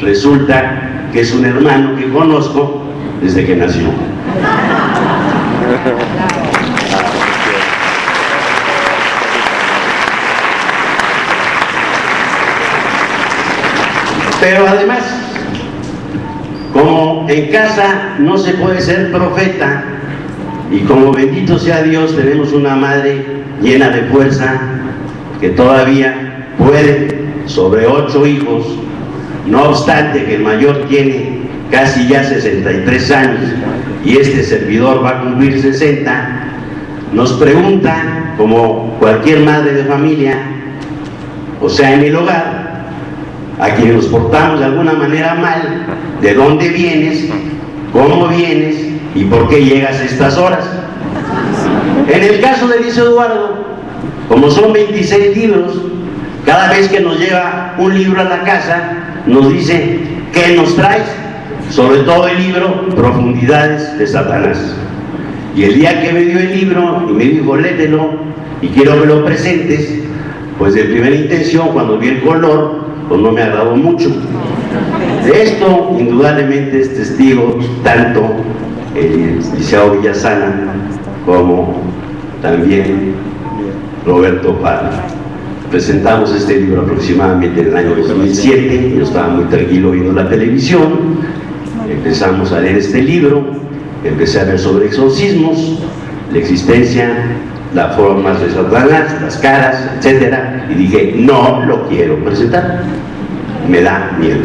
resulta que es un hermano que conozco desde que nació. Pero además, como en casa no se puede ser profeta, y como bendito sea Dios, tenemos una madre llena de fuerza que todavía puede sobre 8 hijos, no obstante que el mayor tiene casi ya 63 años y este servidor va a cumplir 60, nos pregunta, como cualquier madre de familia, o sea, en el hogar, a quienes nos portamos de alguna manera mal, de dónde vienes, cómo vienes y por qué llegas a estas horas. En el caso de Luis Eduardo, como son 26 libros, cada vez que nos lleva un libro a la casa, nos dice, ¿qué nos traes? Sobre todo el libro Profundidades de Satanás. Y el día que me dio el libro y me dijo, léetelo y quiero que lo presentes, pues de primera intención, cuando vi el color, pues no me agradó mucho. De esto, indudablemente, es testigo tanto el licenciado Villasana como también Roberto Parra. Presentamos este libro aproximadamente en el año 2007, yo estaba muy tranquilo viendo la televisión, empezamos a leer este libro, empecé a ver sobre exorcismos, la existencia, las formas de Satanás, las caras, etcétera, y dije, no lo quiero presentar, me da miedo.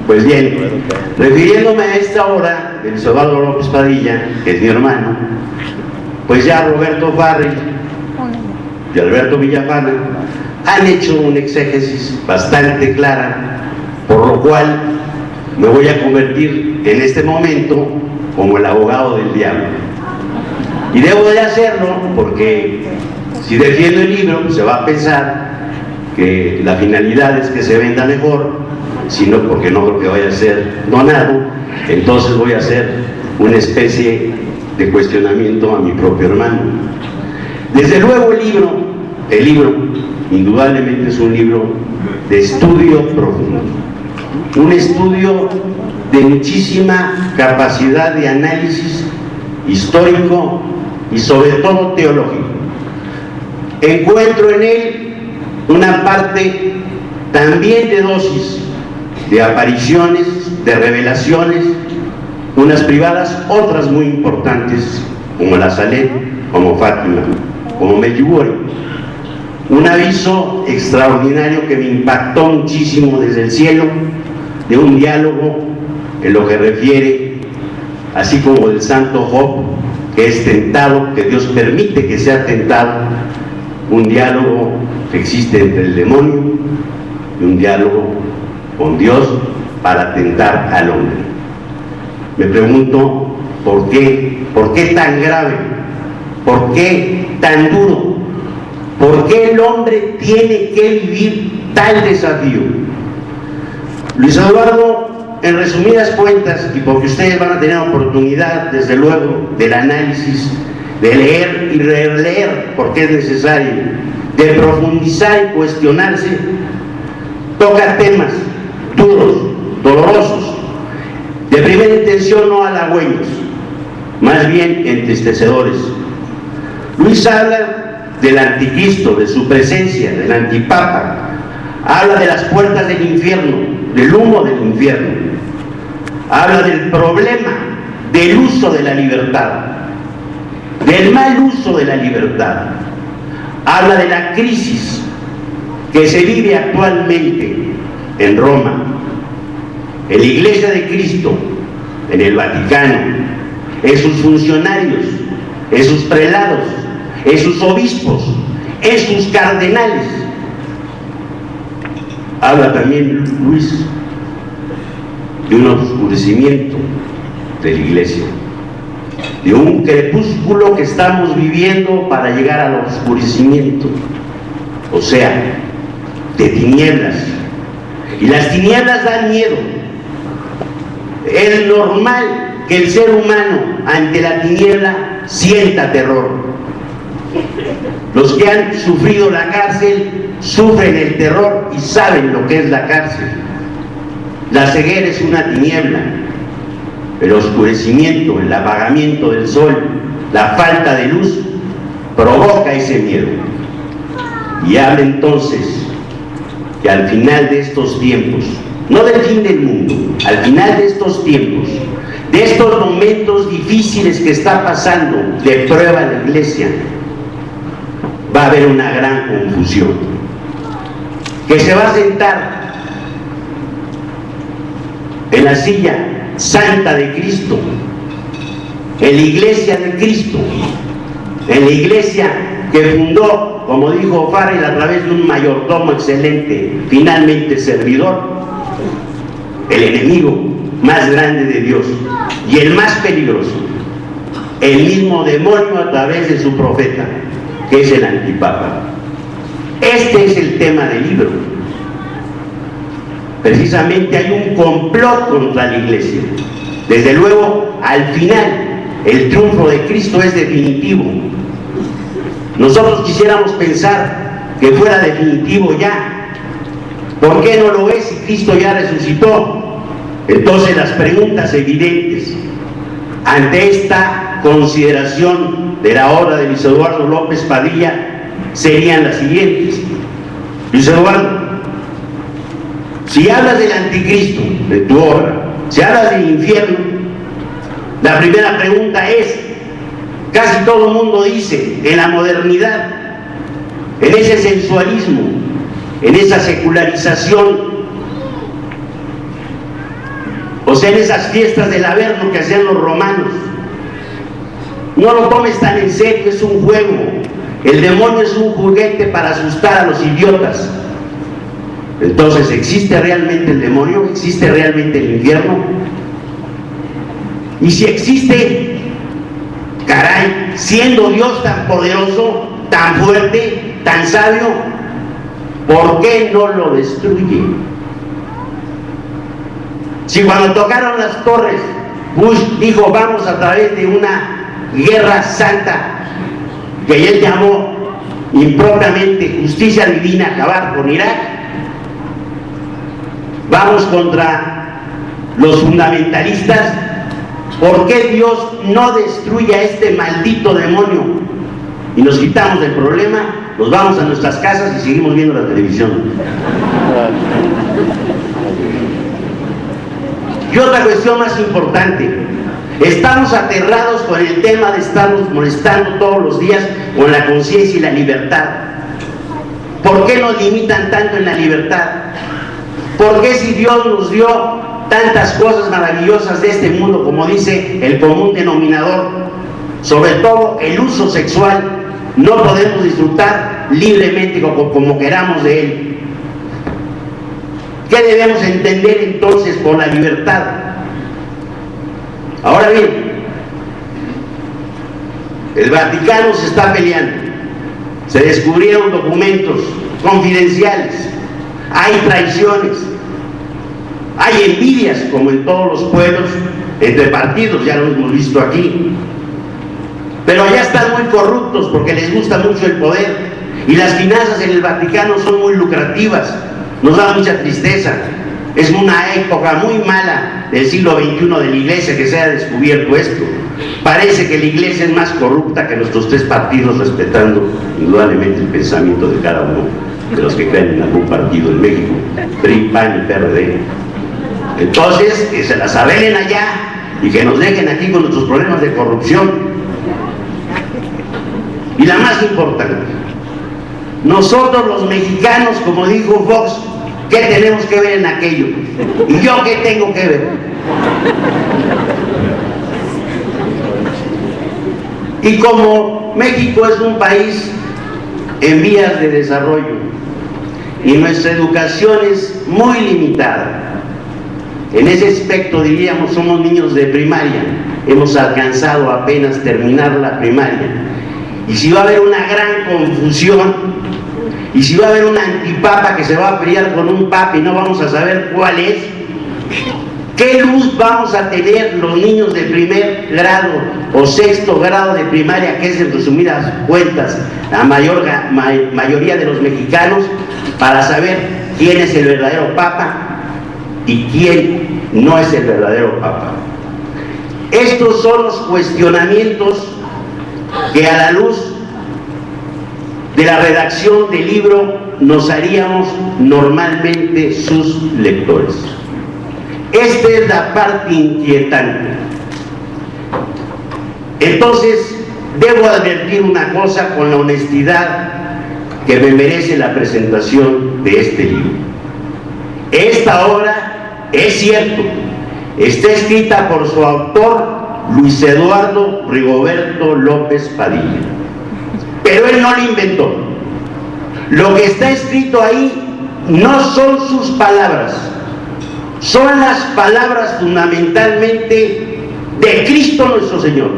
Pues bien, refiriéndome a esta obra de Luis Eduardo López Padilla, que es mi hermano, pues ya Roberto Farri y Alberto Villafana han hecho una exégesis bastante clara, por lo cual me voy a convertir en este momento como el abogado del diablo. Y debo de hacerlo porque si defiendo el libro, pues se va a pensar que la finalidad es que se venda mejor, sino porque no creo que vaya a ser donado, entonces voy a hacer una especie de cuestionamiento a mi propio hermano. Desde luego el libro indudablemente es un libro de estudio profundo, un estudio de muchísima capacidad de análisis histórico y sobre todo teológico. Encuentro en él una parte también de dosis, de apariciones, de revelaciones, unas privadas, otras muy importantes, como la Salet, como Fátima, como Medjugorje. Un aviso extraordinario que me impactó muchísimo desde el cielo, de un diálogo en lo que refiere, así como del santo Job, que es tentado, que Dios permite que sea tentado, un diálogo que existe entre el demonio y un diálogo con Dios para tentar al hombre. Me pregunto, ¿por qué tan grave? ¿Por qué tan duro? ¿Por qué el hombre tiene que vivir tal desafío? Luis Eduardo, en resumidas cuentas, y porque ustedes van a tener oportunidad, desde luego, del análisis, de leer y releer, porque es necesario, de profundizar y cuestionarse, toca temas duros, dolorosos, de primera intención no halagüeños, más bien entristecedores. Luis habla del anticristo, de su presencia, del antipapa, habla de las puertas del infierno, del humo del infierno, habla del problema del uso de la libertad, del mal uso de la libertad. Habla de la crisis que se vive actualmente en Roma, en la Iglesia de Cristo, en el Vaticano, en sus funcionarios, en sus prelados, en sus obispos, en sus cardenales. Habla también Luis de un oscurecimiento de la Iglesia, de un crepúsculo que estamos viviendo para llegar al oscurecimiento, o sea, de tinieblas. Y las tinieblas dan miedo. Es normal que el ser humano ante la tiniebla sienta terror. Los que han sufrido la cárcel sufren el terror y saben lo que es la cárcel. La ceguera es una tiniebla. El oscurecimiento, el apagamiento del sol, la falta de luz provoca ese miedo. Y habla entonces que al final de estos tiempos, no del fin del mundo, al final de estos tiempos, de estos momentos difíciles que está pasando de prueba la Iglesia, va a haber una gran confusión, que se va a sentar en la silla santa de Cristo, en la Iglesia de Cristo, en la Iglesia que fundó, como dijo Farrell, a través de un mayordomo excelente, finalmente servidor, el enemigo más grande de Dios y el más peligroso, el mismo demonio a través de su profeta, que es el antipapa. Este es el tema del libro. Precisamente hay un complot contra la Iglesia. Desde luego, al final, el triunfo de Cristo es definitivo. Nosotros quisiéramos pensar que fuera definitivo ya. ¿Por qué no lo es si Cristo ya resucitó? Entonces las preguntas evidentes ante esta consideración de la obra de Luis Eduardo López Padilla serían las siguientes. Luis Eduardo, si hablas del anticristo, de tu obra, si hablas del infierno, la primera pregunta es, casi todo el mundo dice, en la modernidad, en ese sensualismo, en esa secularización, o sea, en esas fiestas del Averno que hacían los romanos, no lo tomes tan en serio, es un juego. El demonio es un juguete para asustar a los idiotas. Entonces, ¿existe realmente el demonio? ¿Existe realmente el infierno? Y si existe, caray, siendo Dios tan poderoso, tan fuerte, tan sabio, ¿por qué no lo destruye? Si cuando tocaron las torres, Bush dijo, vamos a través de una guerra santa, que él llamó impropiamente justicia divina, acabar con Irak, vamos contra los fundamentalistas, ¿por qué Dios no destruye a este maldito demonio? Y nos quitamos del problema, nos vamos a nuestras casas y seguimos viendo la televisión. Y otra cuestión más importante, estamos aterrados con el tema de estarnos molestando todos los días con la conciencia y la libertad. ¿Por qué nos limitan tanto en la libertad? ¿Por qué si Dios nos dio tantas cosas maravillosas de este mundo, como dice el común denominador, sobre todo el uso sexual, no podemos disfrutar libremente como queramos de él? ¿Qué debemos entender entonces por la libertad? Ahora bien, el Vaticano se está peleando, se descubrieron documentos confidenciales, hay traiciones, hay envidias, como en todos los pueblos, entre partidos, ya lo hemos visto aquí, pero ya están muy corruptos porque les gusta mucho el poder, y las finanzas en el Vaticano son muy lucrativas. Nos da mucha tristeza. Es una época muy mala del siglo XXI de la Iglesia que se haya descubierto esto. Parece que la Iglesia es más corrupta que nuestros tres partidos, respetando indudablemente el pensamiento de cada uno de los que creen en algún partido en México, PRI, PAN y PRD. Entonces, que se las arreglen allá y que nos dejen aquí con nuestros problemas de corrupción. Y la más importante, nosotros los mexicanos, como dijo Fox, ¿qué tenemos que ver en aquello? ¿Y yo qué tengo que ver? Y como México es un país en vías de desarrollo y nuestra educación es muy limitada, en ese aspecto diríamos somos niños de primaria, hemos alcanzado apenas terminar la primaria, y si va a haber una gran confusión, y si va a haber un antipapa que se va a pelear con un papa y no vamos a saber cuál es, ¿qué luz vamos a tener los niños de primer grado o sexto grado de primaria, que es en resumidas cuentas la mayoría de los mexicanos, para saber quién es el verdadero papa y quién no es el verdadero papa? Estos son los cuestionamientos que a la luz de la redacción del libro nos haríamos normalmente sus lectores. Esta es la parte inquietante. Entonces, debo advertir una cosa con la honestidad que me merece la presentación de este libro. Esta obra, es cierto, está escrita por su autor, Luis Eduardo Rigoberto López Padilla, pero él no lo inventó. Lo que está escrito ahí no son sus palabras, son las palabras fundamentalmente de Cristo nuestro Señor.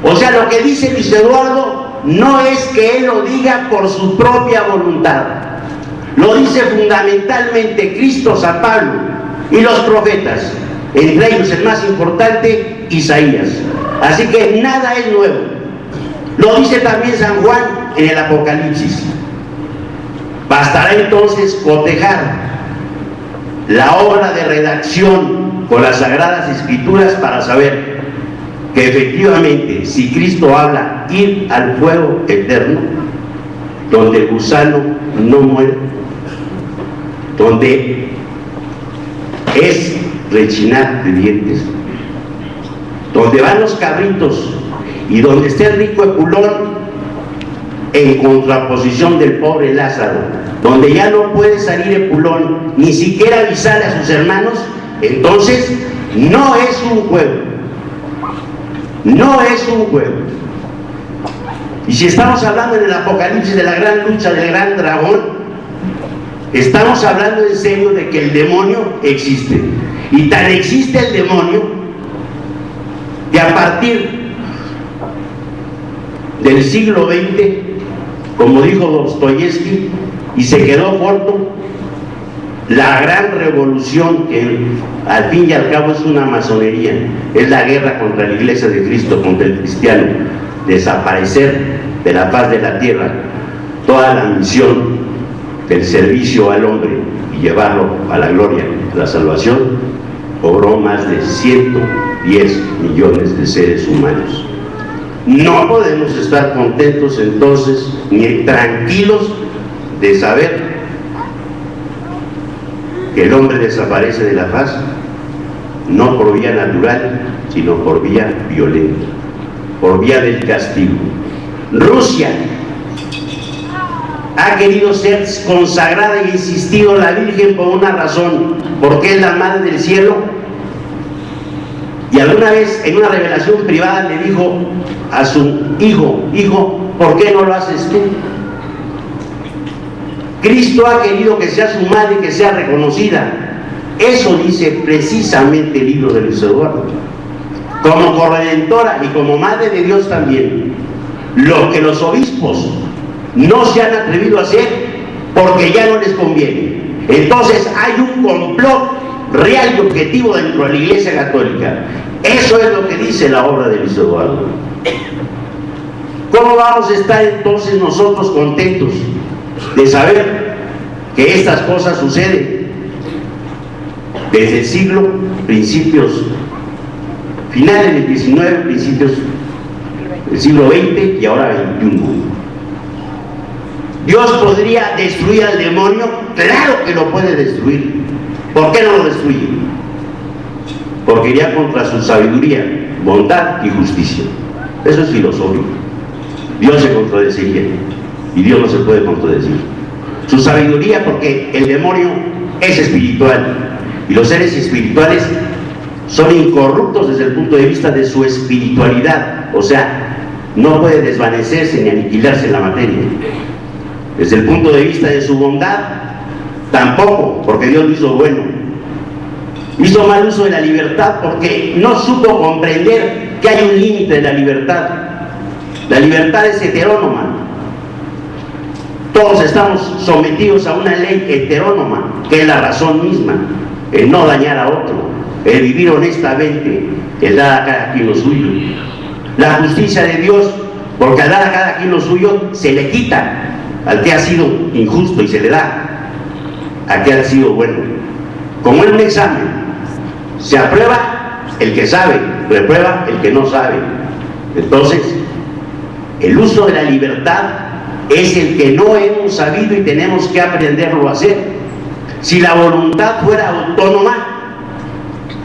O sea, lo que dice Luis Eduardo no es que él lo diga por su propia voluntad, lo dice fundamentalmente Cristo, San Pablo y los profetas, entre ellos el más importante, Isaías. Así que nada es nuevo. Lo dice también San Juan en el Apocalipsis. Bastará entonces cotejar la obra de redacción con las Sagradas Escrituras para saber que efectivamente, si Cristo habla ir al fuego eterno, donde el gusano no muere, donde es rechinar de dientes, donde van los cabritos y donde está el rico Epulón en contraposición del pobre Lázaro, donde ya no puede salir Epulón ni siquiera avisarle a sus hermanos, entonces no es un juego. No es un juego. Y si estamos hablando en el Apocalipsis de la gran lucha del gran dragón, estamos hablando en serio de que el demonio existe. Y tan existe el demonio que a partir del siglo XX, como dijo Dostoyevsky, y se quedó corto, la gran revolución, que al fin y al cabo es una masonería, es la guerra contra la Iglesia de Cristo, contra el cristiano, desaparecer de la faz de la tierra toda la misión del servicio al hombre y llevarlo a la gloria, a la salvación, cobró más de 110 millones de seres humanos. No podemos estar contentos entonces ni tranquilos de saber que el hombre desaparece de la faz, no por vía natural, sino por vía violenta, por vía del castigo. Rusia ha querido ser consagrada y ha insistido la Virgen por una razón, porque es la Madre del Cielo, y alguna vez en una revelación privada le dijo a su hijo: hijo, ¿por qué no lo haces tú? Cristo ha querido que sea su madre y que sea reconocida. Eso dice precisamente el libro de Luis Eduardo. Como corredentora y como madre de Dios también. Lo que los obispos no se han atrevido a hacer porque ya no les conviene. Entonces hay un complot real y objetivo dentro de la Iglesia Católica. Eso es lo que dice la obra de Luis Eduardo. ¿Cómo vamos a estar entonces nosotros contentos de saber que estas cosas suceden desde el siglo, principios, finales del 19, principios del siglo XX y ahora XXI? ¿Dios podría destruir al demonio? Claro que lo puede destruir. ¿Por qué no lo destruye? Porque iría contra su sabiduría, bondad y justicia. Eso es filosófico. Dios se contradeciría y Dios no se puede contradecir. Su sabiduría, porque el demonio es espiritual y los seres espirituales son incorruptos desde el punto de vista de su espiritualidad, o sea, no puede desvanecerse ni aniquilarse en la materia. Desde el punto de vista de su bondad, tampoco, porque Dios lo hizo bueno. Hizo mal uso de la libertad porque no supo comprender que hay un límite de la libertad. La libertad es heterónoma. Todos estamos sometidos a una ley heterónoma, que es la razón misma, el no dañar a otro, el vivir honestamente, el dar a cada quien lo suyo. La justicia de Dios, porque al dar a cada quien lo suyo, se le quita al que ha sido injusto y se le da al que ha sido bueno. Como en un examen, se aprueba el que sabe, reprueba el que no sabe. Entonces, el uso de la libertad es el que no hemos sabido y tenemos que aprenderlo a hacer. Si la voluntad fuera autónoma,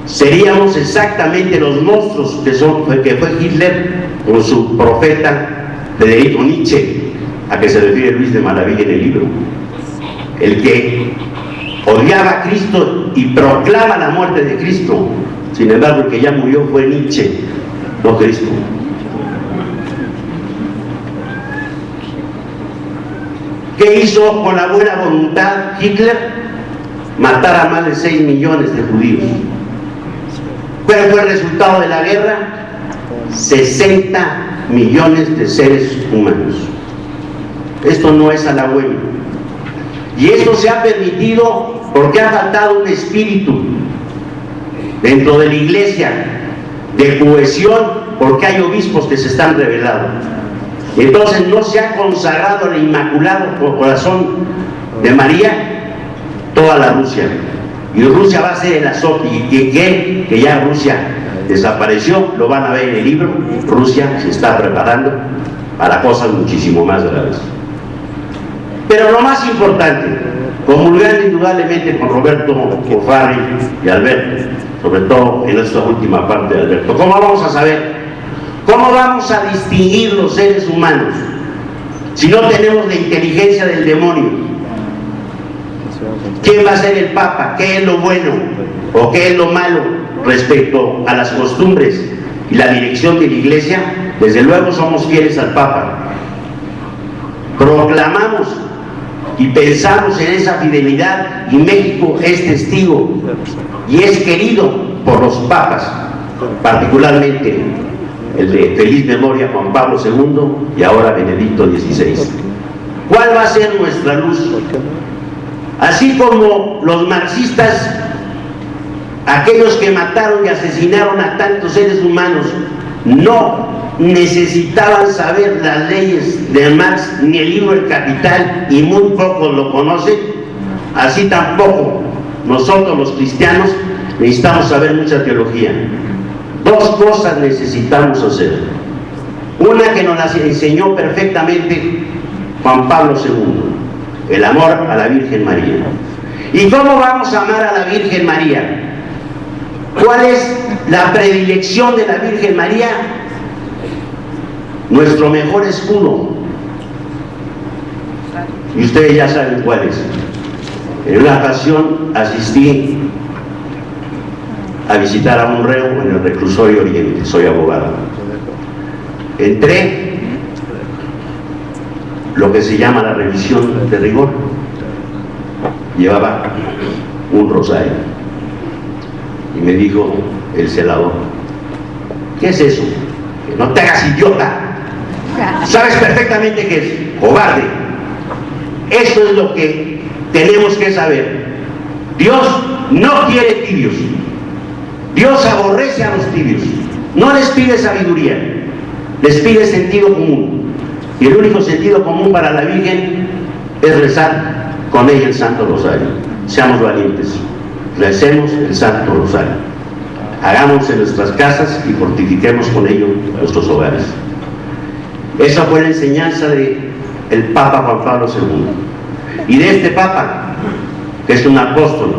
seríamos exactamente los monstruos que fue Hitler con su profeta Friedrich Nietzsche, a que se refiere Luis de Maravilla en el libro. El que odiaba a Cristo y proclama la muerte de Cristo. Sin embargo, el que ya murió fue Nietzsche, no Cristo. ¿Qué hizo con la buena voluntad Hitler? Matar a más de 6 millones de judíos. ¿Cuál fue el resultado de la guerra? 60 millones de seres humanos. Esto no es halagüeño. Y esto se ha permitido porque ha faltado un espíritu dentro de la iglesia de cohesión, porque hay obispos que se están rebelando. Entonces no se ha consagrado el Inmaculado Corazón de María toda la Rusia. Y Rusia va a ser el azote. Y que ya Rusia desapareció, lo van a ver en el libro. Rusia se está preparando para cosas muchísimo más graves. Pero lo más importante, comulgando indudablemente con Roberto Cofarri y Alberto, sobre todo en esta última parte de Alberto, ¿cómo vamos a saber? ¿Cómo vamos a distinguir los seres humanos si no tenemos la inteligencia del demonio? ¿Quién va a ser el Papa? ¿Qué es lo bueno o qué es lo malo respecto a las costumbres y la dirección de la Iglesia? Desde luego somos fieles al Papa. Proclamamos y pensamos en esa fidelidad, y México es testigo y es querido por los papas, particularmente el de feliz memoria Juan Pablo II y ahora Benedicto XVI. ¿Cuál va a ser nuestra luz? Así como los marxistas, aquellos que mataron y asesinaron a tantos seres humanos, no necesitaban saber las leyes de Marx ni el libro El Capital, y muy pocos lo conocen, así tampoco nosotros los cristianos necesitamos saber mucha teología. Dos cosas necesitamos hacer. Una que nos las enseñó perfectamente Juan Pablo II, el amor a la Virgen María. ¿Y cómo vamos a amar a la Virgen María? ¿Cuál es la predilección de la Virgen María? Nuestro mejor escudo. Y ustedes ya saben cuál es. En una ocasión asistí a visitar a un reo en el reclusorio Oriente, soy abogado. Entré, lo que se llama la revisión de rigor, llevaba un rosario y me dijo el celador: ¿qué es eso? Que no te hagas idiota, sabes perfectamente qué es, cobarde. Eso es lo que tenemos que saber. Dios no quiere tibios. Dios aborrece a los tibios. No les pide sabiduría, les pide sentido común. Y el único sentido común para la Virgen es rezar con ella el Santo Rosario. Seamos valientes, recemos el Santo Rosario, hagamos en nuestras casas y fortifiquemos con ello nuestros hogares. Esa fue la enseñanza del Papa Juan Pablo II. Y de este Papa, que es un apóstol,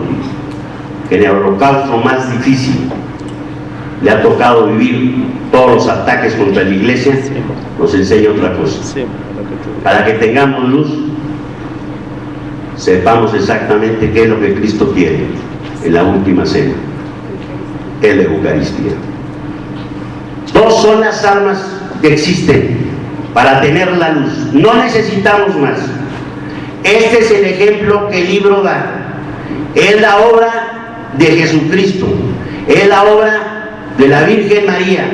que en el holocausto más difícil le ha tocado vivir todos los ataques contra la iglesia, nos enseña otra cosa. Para que tengamos luz, sepamos exactamente qué es lo que Cristo quiere en la última cena, es la Eucaristía. Dos son las armas que existen para tener la luz, no necesitamos más. Este es el ejemplo que el libro da. Es la obra de Jesucristo, es la obra de la Virgen María,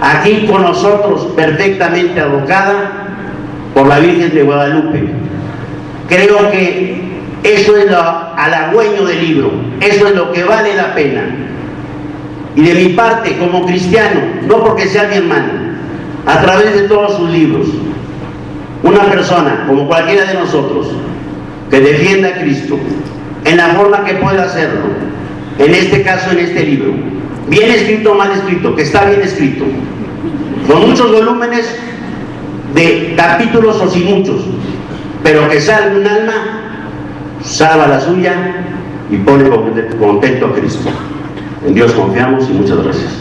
aquí con nosotros perfectamente advocada por la Virgen de Guadalupe. Creo que eso es lo halagüeño del libro, eso es lo que vale la pena. Y de mi parte, como cristiano, no porque sea mi hermano, a través de todos sus libros, una persona, como cualquiera de nosotros, que defienda a Cristo, en la forma que pueda hacerlo, en este caso, en este libro, bien escrito o mal escrito, que está bien escrito, con muchos volúmenes de capítulos o sin muchos, pero que salve un alma, salva la suya y pone contento a Cristo. En Dios confiamos y muchas gracias.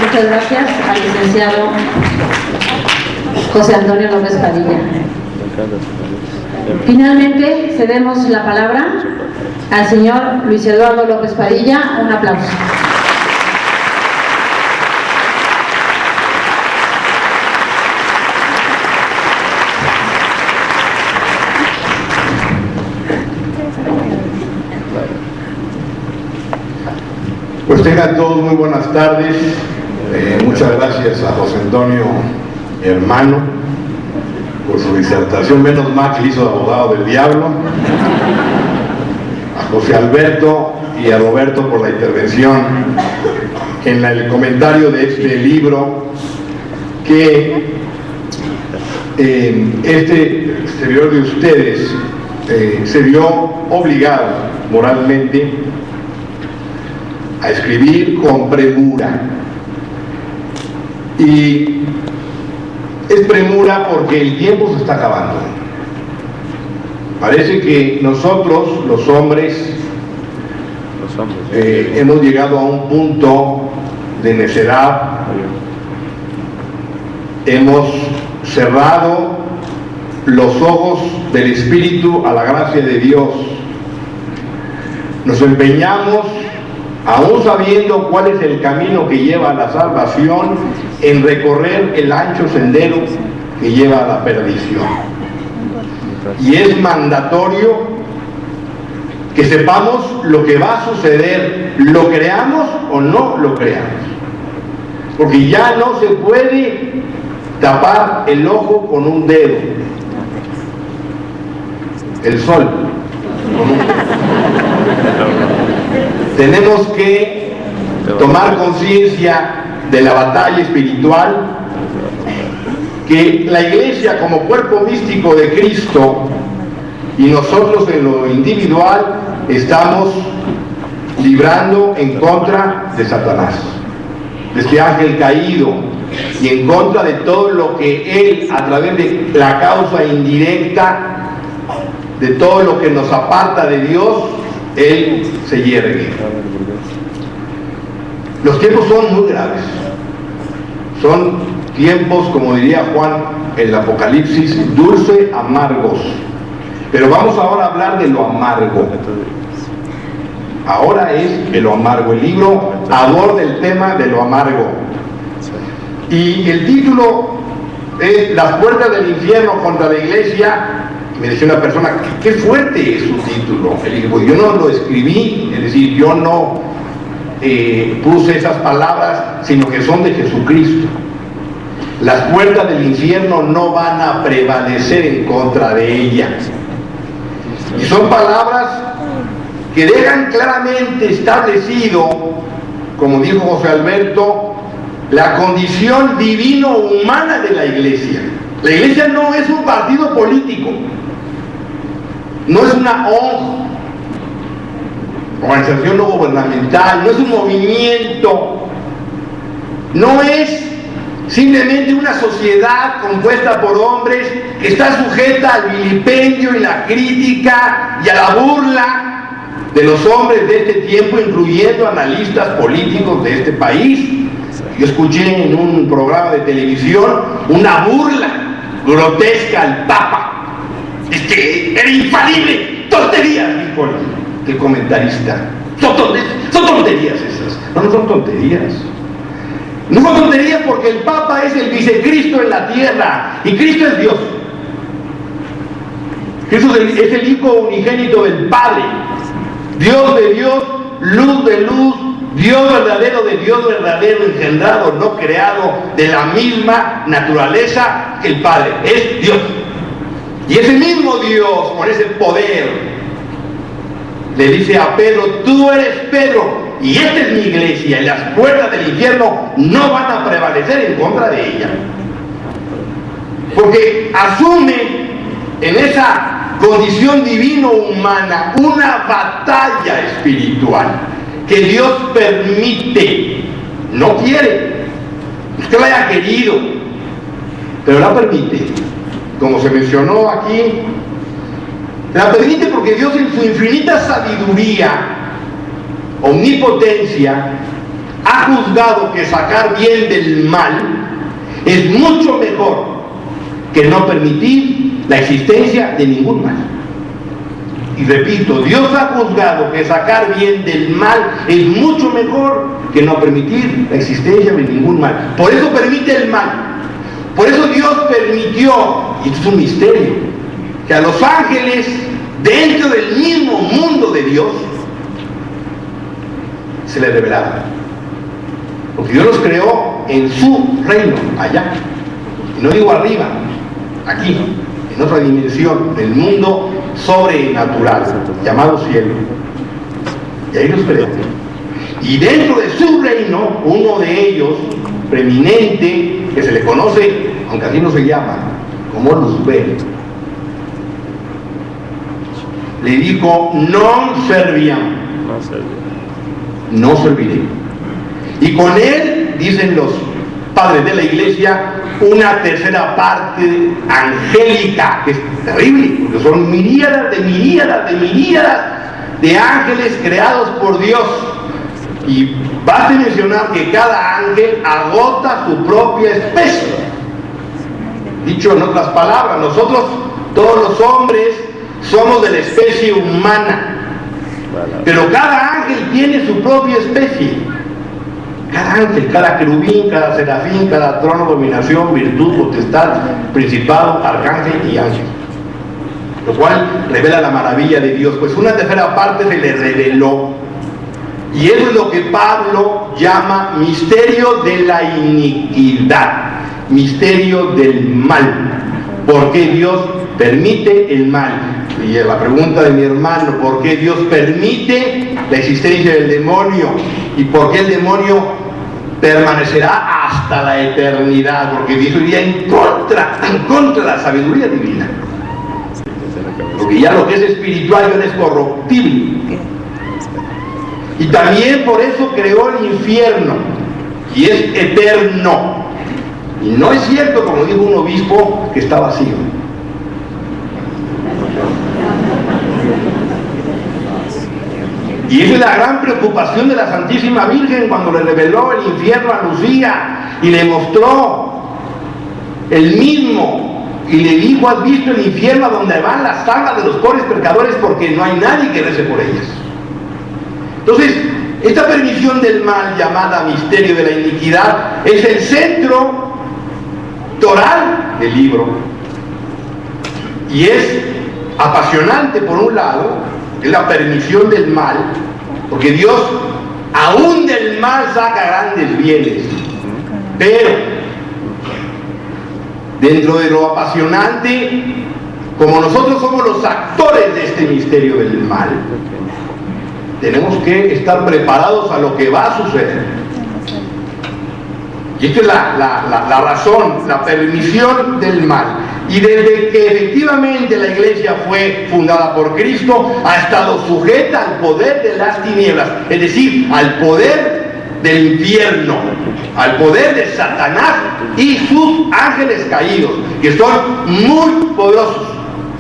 Muchas gracias al licenciado José Antonio López Padilla. Finalmente cedemos la palabra al señor Luis Eduardo López Padilla. Un aplauso. Pues tengan todos muy buenas tardes. Muchas gracias a José Antonio, mi hermano, por su disertación. Menos mal que le hizo de abogado del diablo. A José Alberto y a Roberto por la intervención en el comentario de este libro, que este servidor de ustedes se vio obligado moralmente a escribir con premura. Y es premura porque el tiempo se está acabando. Parece que nosotros, los hombres, hemos llegado a un punto de necedad. Hemos cerrado los ojos del Espíritu a la gracia de Dios. Nos empeñamos, aún sabiendo cuál es el camino que lleva a la salvación, en recorrer el ancho sendero que lleva a la perdición. Y es mandatorio que sepamos lo que va a suceder, lo creamos o no lo creamos. Porque ya no se puede tapar el ojo con un dedo. El sol con un dedo. Tenemos que tomar conciencia de la batalla espiritual, que la Iglesia como cuerpo místico de Cristo y nosotros en lo individual estamos librando en contra de Satanás, de este ángel caído, y en contra de todo lo que él, a través de la causa indirecta, de todo lo que nos aparta de Dios, él se yergue. Los tiempos son muy graves. Son tiempos, como diría Juan en el Apocalipsis, dulce, amargos. Pero vamos ahora a hablar de lo amargo. Ahora es de lo amargo. El libro aborda el tema de lo amargo. Y el título es Las puertas del infierno contra la iglesia. Me decía una persona, qué fuerte es su título. Le dije, pues yo no lo escribí, es decir, yo no puse esas palabras, sino que son de Jesucristo. Las puertas del infierno no van a prevalecer en contra de ellas. Y son palabras que dejan claramente establecido, como dijo José Alberto, la condición divino-humana de la iglesia. La iglesia no es un partido político, no es una ONG, organización no gubernamental, no es un movimiento, no es simplemente una sociedad compuesta por hombres que está sujeta al vilipendio y la crítica y a la burla de los hombres de este tiempo, incluyendo analistas políticos de este país. Yo escuché en un programa de televisión una burla grotesca al Papa. Es que era infalible. Tonterías, dijo el comentarista. Son tonterías esas. No son tonterías. No son tonterías porque el Papa es el vicecristo en la tierra y Cristo es Dios. Jesús es el Hijo unigénito del Padre, Dios de Dios, luz de luz, Dios verdadero de Dios verdadero, engendrado, no creado, de la misma naturaleza que el Padre. Es Dios. Y ese mismo Dios, con ese poder, le dice a Pedro: tú eres Pedro, y esta es mi iglesia, y las puertas del infierno no van a prevalecer en contra de ella. Porque asume en esa condición divino-humana una batalla espiritual que Dios permite, no quiere, es que la haya querido, pero la permite, como se mencionó aquí, la permite porque Dios en su infinita sabiduría, omnipotencia, ha juzgado que sacar bien del mal es mucho mejor que no permitir la existencia de ningún mal. Y repito, Dios ha juzgado que sacar bien del mal es mucho mejor que no permitir la existencia de ningún mal. Por eso permite el mal. Por eso Dios permitió, y esto es un misterio, que a los ángeles, dentro del mismo mundo de Dios, se les revelara. Porque Dios los creó en su reino, allá. Y no digo arriba, aquí, en otra dimensión del mundo sobrenatural, llamado cielo. Y ahí los creó. Y dentro de su reino, uno de ellos, preeminente, que se le conoce, aunque así no se llama, como Luzbel, le dijo: non serviam, no serviré. Y con él, dicen los padres de la iglesia, una tercera parte angélica, que es terrible, porque son miríadas de ángeles creados por Dios. Y basta mencionar que cada ángel agota su propia especie. Dicho en otras palabras, nosotros, todos los hombres, somos de la especie humana, pero cada ángel tiene su propia especie. Cada ángel, cada querubín, cada serafín, cada trono, dominación, virtud, potestad, principado, arcángel y ángel. Lo cual revela la maravilla de Dios, pues una tercera parte se le reveló. Y eso es lo que Pablo llama misterio de la iniquidad, misterio del mal. ¿Por qué Dios permite el mal? Y la pregunta de mi hermano: ¿por qué Dios permite la existencia del demonio? ¿Y por qué el demonio permanecerá hasta la eternidad? Porque Dios iría en contra de la sabiduría divina. Porque ya lo que es espiritual ya no es corruptible. Y también por eso creó el infierno, y es eterno. Y no es cierto, como dijo un obispo, que está vacío. Y esa es la gran preocupación de la Santísima Virgen cuando le reveló el infierno a Lucía y le mostró el mismo y le dijo: has visto el infierno a donde van las almas de los pobres pecadores, porque no hay nadie que rece por ellas. Entonces, esta permisión del mal, llamada misterio de la iniquidad, es el centro toral del libro. Y es apasionante por un lado, es la permisión del mal, porque Dios aún del mal saca grandes bienes. Pero dentro de lo apasionante, como nosotros somos los actores de este misterio del mal, tenemos que estar preparados a lo que va a suceder. Y esta es la razón, la permisión del mal. Y desde que efectivamente la iglesia fue fundada por Cristo, ha estado sujeta al poder de las tinieblas, es decir, al poder del infierno, al poder de Satanás y sus ángeles caídos, que son muy poderosos,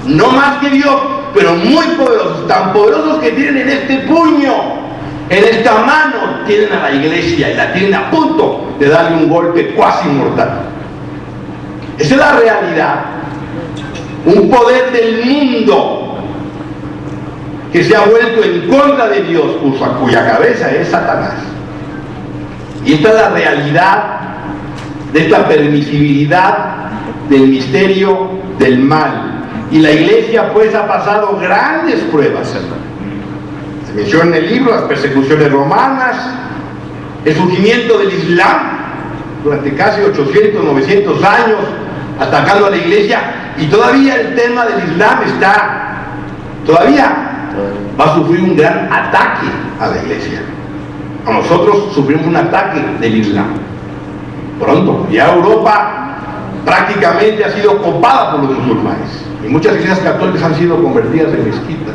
no más que Dios, pero muy poderosos, tan poderosos que tienen en este puño, en esta mano, tienen a la iglesia y la tienen a punto de darle un golpe cuasi mortal. Esa es la realidad. Un poder del mundo que se ha vuelto en contra de Dios, cuya cabeza es Satanás. Y esta es la realidad de esta permisibilidad del misterio del mal. Y la iglesia pues ha pasado grandes pruebas. Se menciona en el libro las persecuciones romanas, el surgimiento del Islam durante casi 800, 900 años, atacando a la iglesia, y todavía el tema del Islam todavía va a sufrir un gran ataque a la iglesia. A nosotros sufrimos un ataque del Islam. Pronto, ya Europa prácticamente ha sido copada por los musulmanes, y muchas iglesias católicas han sido convertidas en mezquitas.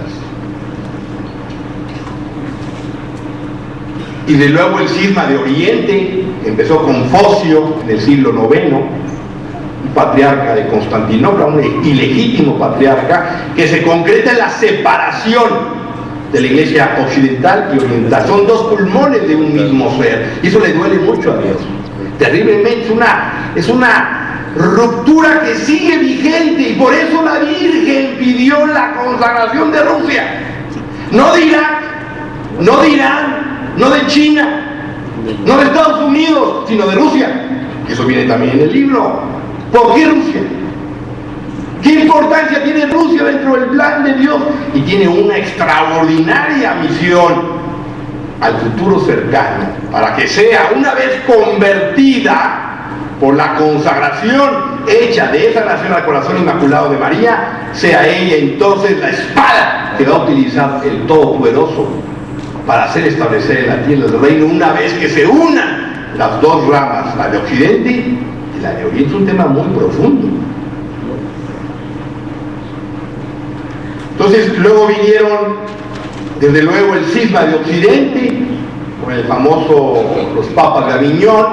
Y de luego el cisma de Oriente, que empezó con Focio en el siglo IX, un patriarca de Constantinopla, un ilegítimo patriarca, que se concreta en la separación de la iglesia occidental y oriental. Son dos pulmones de un mismo ser, y eso le duele mucho a Dios, terriblemente. Es una ruptura que sigue vigente, y por eso la Virgen pidió la consagración de Rusia, no de Irak, no de Irán, no de China, no de Estados Unidos, sino de Rusia. Eso viene también en el libro. ¿Por qué Rusia? ¿Qué importancia tiene Rusia dentro del plan de Dios? Y tiene una extraordinaria misión al futuro cercano, para que sea, una vez convertida por la consagración hecha de esa nación al corazón inmaculado de María, sea ella entonces la espada que va a utilizar el Todopoderoso para hacer establecer en la tierra del reino, una vez que se unan las dos ramas, la de Occidente y la de Oriente. Es un tema muy profundo. Entonces luego vinieron desde luego el cisma de Occidente, con el famoso, los papas de Aviñón,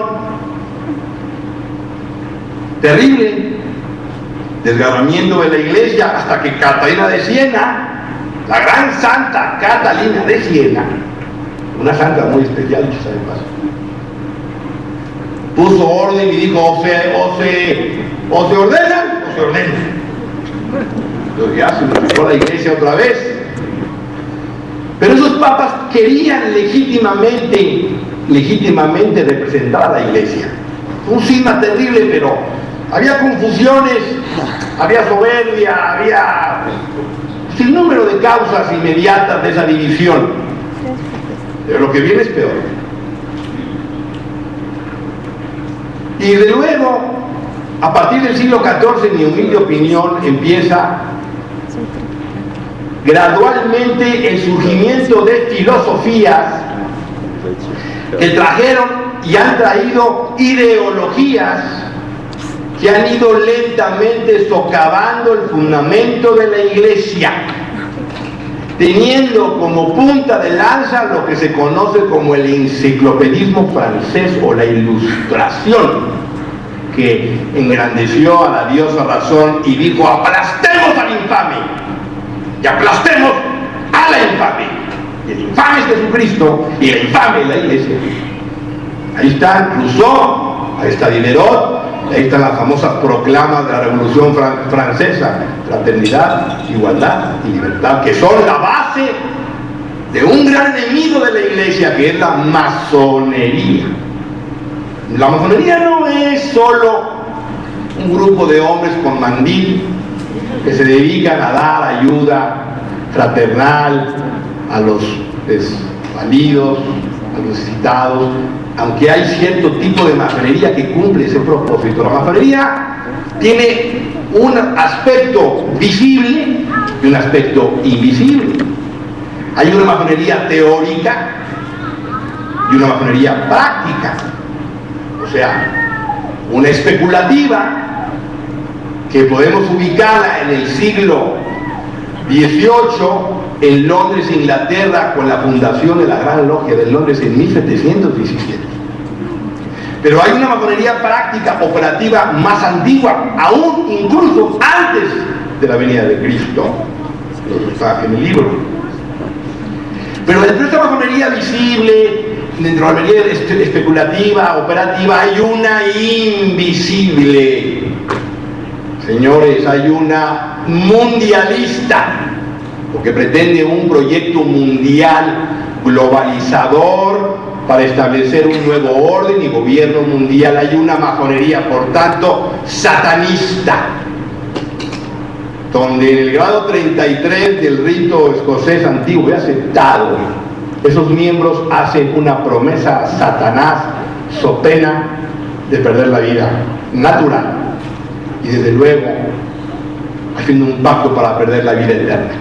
terrible desgarramiento de la iglesia, hasta que Catalina de Siena, la gran santa Catalina de Siena, una santa muy especial, dicho sea de paso, puso orden y dijo: o se ordenan o se ordenan. Entonces ya se unificó la iglesia otra vez. Pero esos papas querían legítimamente representar a la iglesia. Un cisma terrible, pero había confusiones, había soberbia, había sin número de causas inmediatas de esa división. Pero lo que viene es peor. Y de luego, a partir del siglo XIV, en mi humilde opinión, empieza gradualmente el surgimiento de filosofías que trajeron y han traído ideologías que han ido lentamente socavando el fundamento de la iglesia, teniendo como punta de lanza lo que se conoce como el enciclopedismo francés o la Ilustración, que engrandeció a la diosa razón y dijo: aplastemos al infame y aplastemos a la infame. Y el infame es Jesucristo y la infame es la iglesia. Ahí está Rousseau, ahí está Diderot, ahí están las famosas proclamas de la Revolución Francesa: fraternidad, igualdad y libertad, que son la base de un gran enemigo de la iglesia, que es la masonería. La masonería no es solo un grupo de hombres con mandil que se dedican a dar ayuda fraternal a los desvalidos, a los necesitados, aunque hay cierto tipo de masonería que cumple ese propósito. La masonería tiene un aspecto visible y un aspecto invisible. Hay una masonería teórica y una masonería práctica, o sea, una especulativa que podemos ubicarla en el siglo XVIII, en Londres, Inglaterra, con la fundación de la Gran Logia de Londres en 1717. Pero hay una masonería práctica, operativa, más antigua, aún incluso antes de la venida de Cristo. Eso está en el libro. Pero dentro de esta masonería visible, dentro de la masonería especulativa, operativa, hay una invisible. Señores, hay una mundialista, porque pretende un proyecto mundial globalizador para establecer un nuevo orden y gobierno mundial. Hay una masonería, por tanto, satanista, donde en el grado 33 del rito escocés antiguo y aceptado, esos miembros hacen una promesa a Satanás so pena de perder la vida natural y desde luego haciendo un pacto para perder la vida eterna.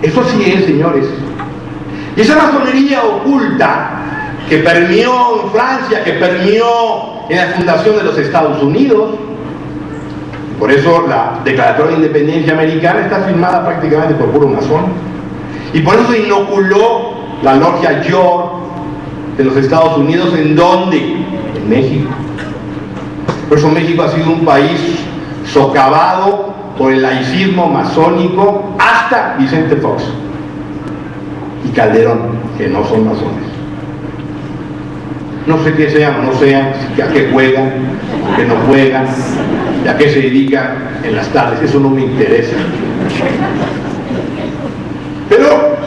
Eso sí es, señores. Y esa masonería oculta que permeó en Francia, que permeó en la fundación de los Estados Unidos, por eso la Declaratoria de Independencia Americana está firmada prácticamente por puro masón, y por eso se inoculó la logia York de los Estados Unidos. ¿En dónde? En México. Por eso México ha sido un país socavado por el laicismo masónico hasta Vicente Fox y Calderón, que no son masones. No sé qué sean o no sean, a qué juegan, a qué no juegan, y a qué se dedican en las tardes, eso no me interesa. Pero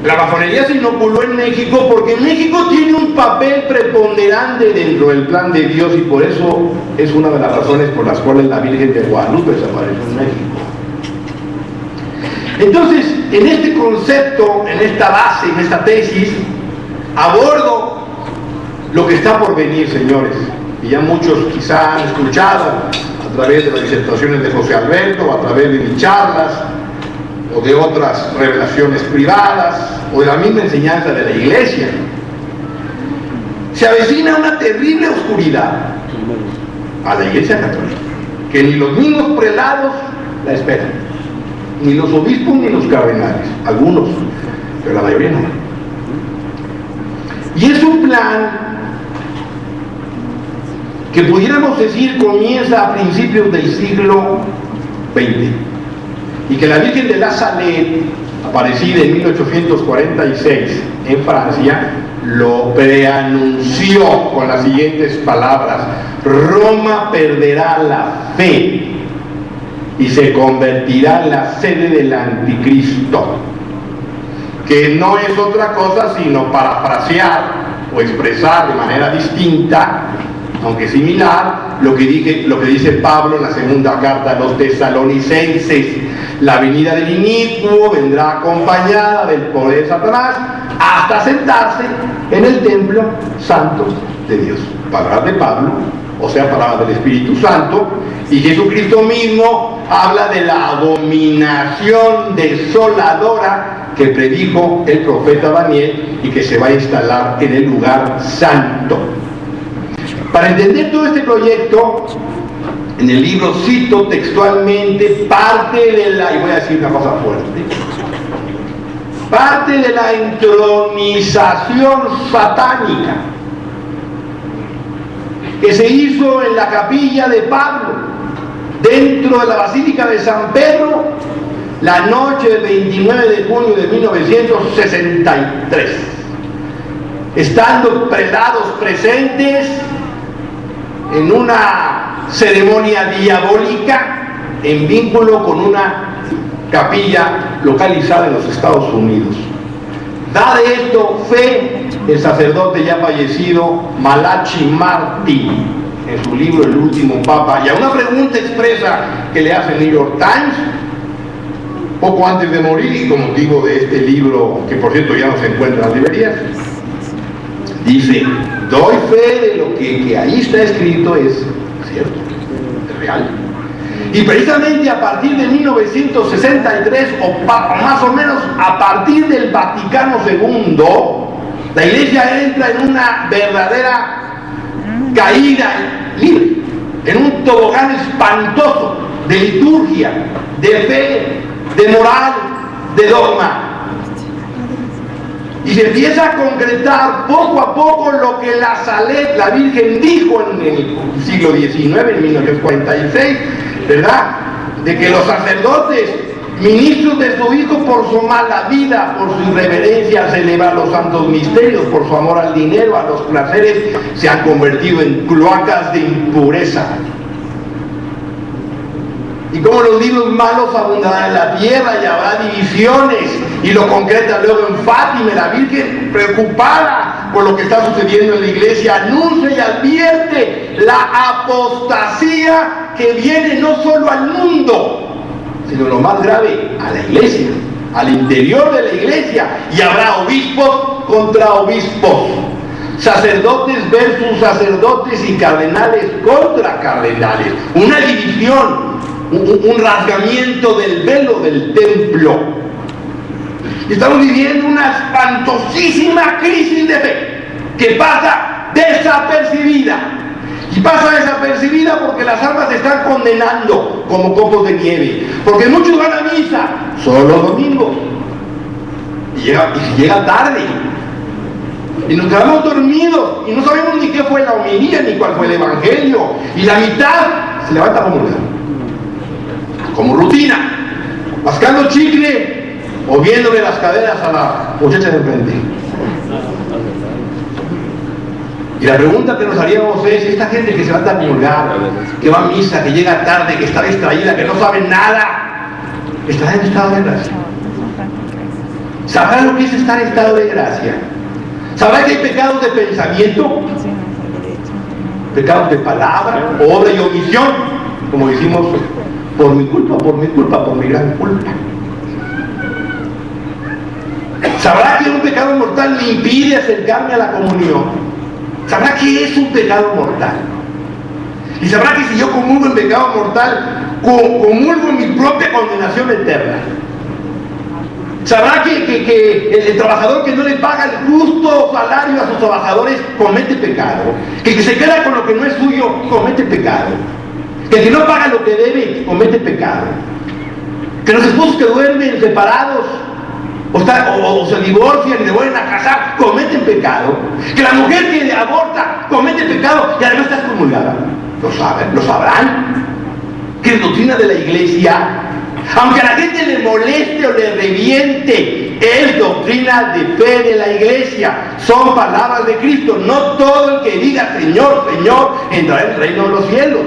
la masonería se inoculó en México porque México tiene un papel preponderante dentro del plan de Dios, y por eso es una de las razones por las cuales la Virgen de Guadalupe desapareció en México. Entonces, en este concepto, en esta base, en esta tesis, abordo lo que está por venir, señores, y ya muchos quizá han escuchado a través de las disertaciones de José Alberto, a través de mis charlas, o de otras revelaciones privadas, o de la misma enseñanza de la Iglesia. Se avecina una terrible oscuridad a la Iglesia Católica, que ni los mismos prelados la esperan, ni los obispos ni los cardenales, algunos, pero la mayoría no. Y es un plan que pudiéramos decir comienza a principios del siglo XX, y que la Virgen de la Salette, aparecida en 1846 en Francia, lo preanunció con las siguientes palabras: Roma perderá la fe y se convertirá en la sede del anticristo, que no es otra cosa sino parafrasear o expresar de manera distinta, aunque similar, lo que dice Pablo en la segunda carta a los tesalonicenses: la venida del inicuo vendrá acompañada del poder de Satanás hasta sentarse en el templo santo de Dios. Palabras de Pablo, o sea, palabras del Espíritu Santo, y Jesucristo mismo habla de la abominación desoladora que predijo el profeta Daniel y que se va a instalar en el lugar santo. Para entender todo este proyecto, en el libro cito textualmente parte de la, y voy a decir una cosa fuerte, parte de la entronización satánica que se hizo en la capilla de Pablo, dentro de la Basílica de San Pedro, la noche del 29 de junio de 1963. Estando prelados presentes en una ceremonia diabólica en vínculo con una capilla localizada en los Estados Unidos. Da de esto fe el sacerdote ya fallecido Malachi Martin en su libro El último Papa, y a una pregunta expresa que le hace el New York Times poco antes de morir y con motivo de este libro, que por cierto ya no se encuentra en las librerías, dice: doy fe de lo que ahí está escrito es cierto, es real. Y precisamente a partir de 1963, o más o menos a partir del Vaticano II, la Iglesia entra en una verdadera caída libre. en un tobogán espantoso de liturgia, de fe, de moral, de dogma. Y se empieza a concretar poco a poco lo que la Salet, la Virgen, dijo en el siglo XIX, en 1946, ¿verdad? De que los sacerdotes, ministros de su Hijo, por su mala vida, por su irreverencia a celebrar los santos misterios, por su amor al dinero, a los placeres, se han convertido en cloacas de impureza. Y como los libros malos abundarán en la tierra y habrá divisiones, y lo concreta luego en Fátima. La Virgen, preocupada por lo que está sucediendo en la iglesia, anuncia y advierte la apostasía que viene no solo al mundo, sino lo más grave, a la iglesia, al interior de la iglesia, y habrá obispos contra obispos, sacerdotes versus sacerdotes y cardenales contra cardenales, una división, un rasgamiento del velo del templo. Estamos viviendo una espantosísima crisis de fe que pasa desapercibida. Y pasa desapercibida porque las almas se están condenando como copos de nieve. Porque muchos van a misa solo los domingos. Y llega tarde. Y nos quedamos dormidos. Y no sabemos ni qué fue la homilía, ni cuál fue el evangelio. Y la mitad se levanta como rutina. Mascando chicle o viéndole las caderas a la muchacha de enfrente. Y la pregunta que nos haríamos es, esta gente que se va a comulgar, que va a misa, que llega tarde, que está distraída, que no sabe nada, ¿estará en estado de gracia? ¿Sabrá lo que es estar en estado de gracia? ¿Sabrá que hay pecados de pensamiento? Pecados de palabra, obra y omisión, como decimos, por mi culpa, por mi gran culpa. ¿Sabrá que un pecado mortal me impide acercarme a la comunión? ¿Sabrá que es un pecado mortal? Y sabrá que si yo comulgo en pecado mortal, comulgo en mi propia condenación eterna. Sabrá que el trabajador que no le paga el justo salario a sus trabajadores comete pecado. Que el que se queda con lo que no es suyo comete pecado. Que el que no paga lo que debe comete pecado. Que los esposos que duermen separados o se divorcian y se vuelven a casar cometen pecado. Que la mujer que aborta comete pecado y además está excomulgada. ¿Lo sabrán? Que es doctrina de la iglesia. Aunque a la gente le moleste o le reviente, es doctrina de fe de la iglesia. Son palabras de Cristo. No todo el que diga Señor, Señor entrará en el reino de los cielos.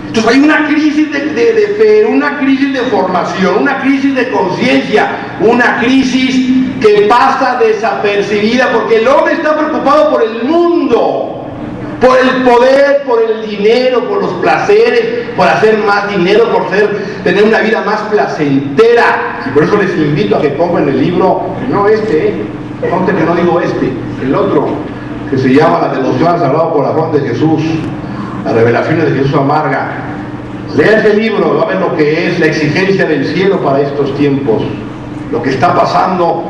Entonces hay una crisis de fe, una crisis de formación, una crisis de conciencia, una crisis que pasa desapercibida porque el hombre está preocupado por el mundo, por el poder, por el dinero, por los placeres, por hacer más dinero, por tener una vida más placentera. Y por eso les invito a que pongan el libro, no ponte que no digo el otro, que se llama La devoción al Sagrado Corazón de Jesús. Las revelaciones de Jesús amarga. Lea ese libro, va a ver lo que es la exigencia del cielo para estos tiempos, lo que está pasando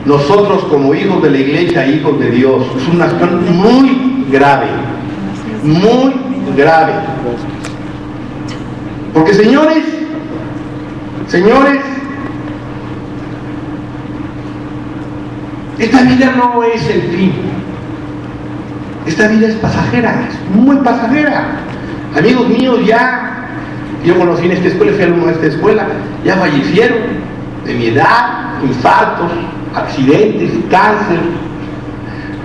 nosotros como hijos de la iglesia, hijos de Dios. Es una situación muy grave, muy grave. Porque señores, esta vida no es el fin. Esta vida es pasajera, es muy pasajera. Amigos míos yo conocí en esta escuela, fui alumno de esta escuela, ya fallecieron de mi edad, infartos, accidentes, cáncer.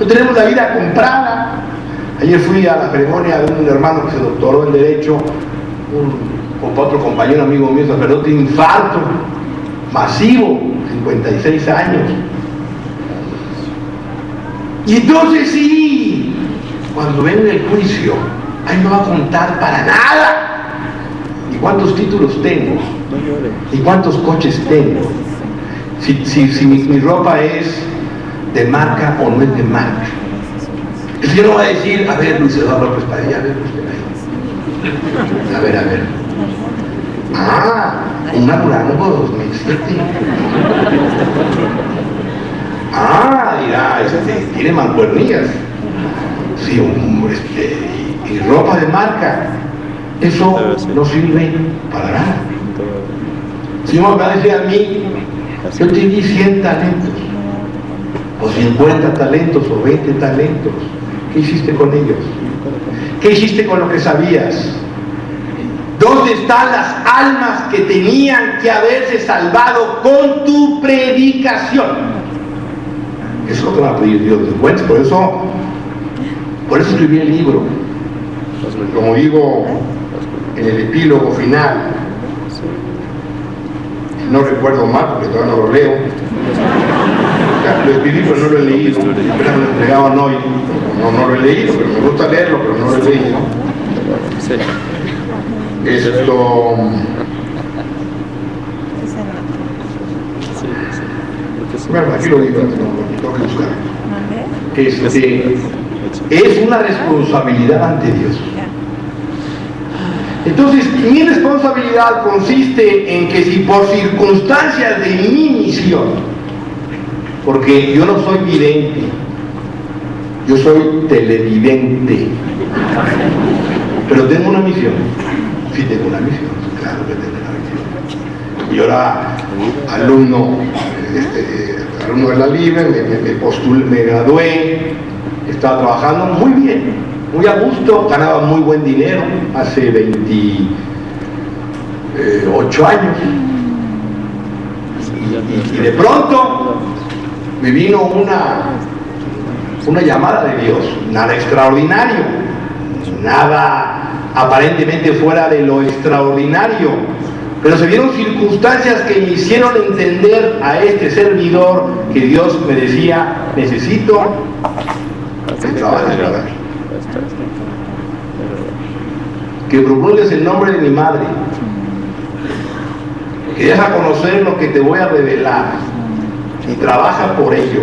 No tenemos la vida comprada. Ayer fui a la ceremonia de un hermano que se doctoró en Derecho, otro compañero amigo mío, sacerdote, infarto masivo, 56 años. Y entonces sí, cuando venga el juicio, ahí no va a contar para nada. ¿Y cuántos títulos tengo? ¿Y cuántos coches tengo? Si mi ropa es de marca o no es de marca. El Señor no va a decir, a ver, Luis Eduardo López Padilla, a ver usted ahí. A ver. Un Durango 2007. Dirá, tiene mancuernillas. Sí, y ropa de marca. Eso no sirve para nada. Si uno me va a decir a mí, yo te di 100 talentos, o 50 talentos, o 20 talentos, ¿qué hiciste con ellos? ¿Qué hiciste con lo que sabías? ¿Dónde están las almas que tenían que haberse salvado con tu predicación? Eso no te va a pedir Dios de cuentas, por eso escribí el libro. Como digo en el epílogo final, no recuerdo mal porque todavía no lo leo. Lo escribí pero no lo he leído, apenas me lo entregaban hoy. No lo he leído, pero me gusta leerlo, pero no lo he leído. Bueno, aquí lo digo, tengo que buscar. Es una responsabilidad ante Dios. Entonces, mi responsabilidad consiste en que si por circunstancias de mi misión, porque yo no soy vidente, yo soy televidente, pero tengo una misión. Sí, tengo una misión, claro que tengo una misión. Yo era alumno de la Libre, me postulé, me gradué, estaba trabajando muy bien, muy a gusto, ganaba muy buen dinero hace 28 años. Y de pronto me vino una llamada de Dios, nada extraordinario, nada aparentemente fuera de lo extraordinario, pero se vieron circunstancias que me hicieron entender a este servidor que Dios me decía: necesito que trabajes para mí, que promulgues el nombre de mi madre, que des a conocer lo que te voy a revelar y trabaja por ello,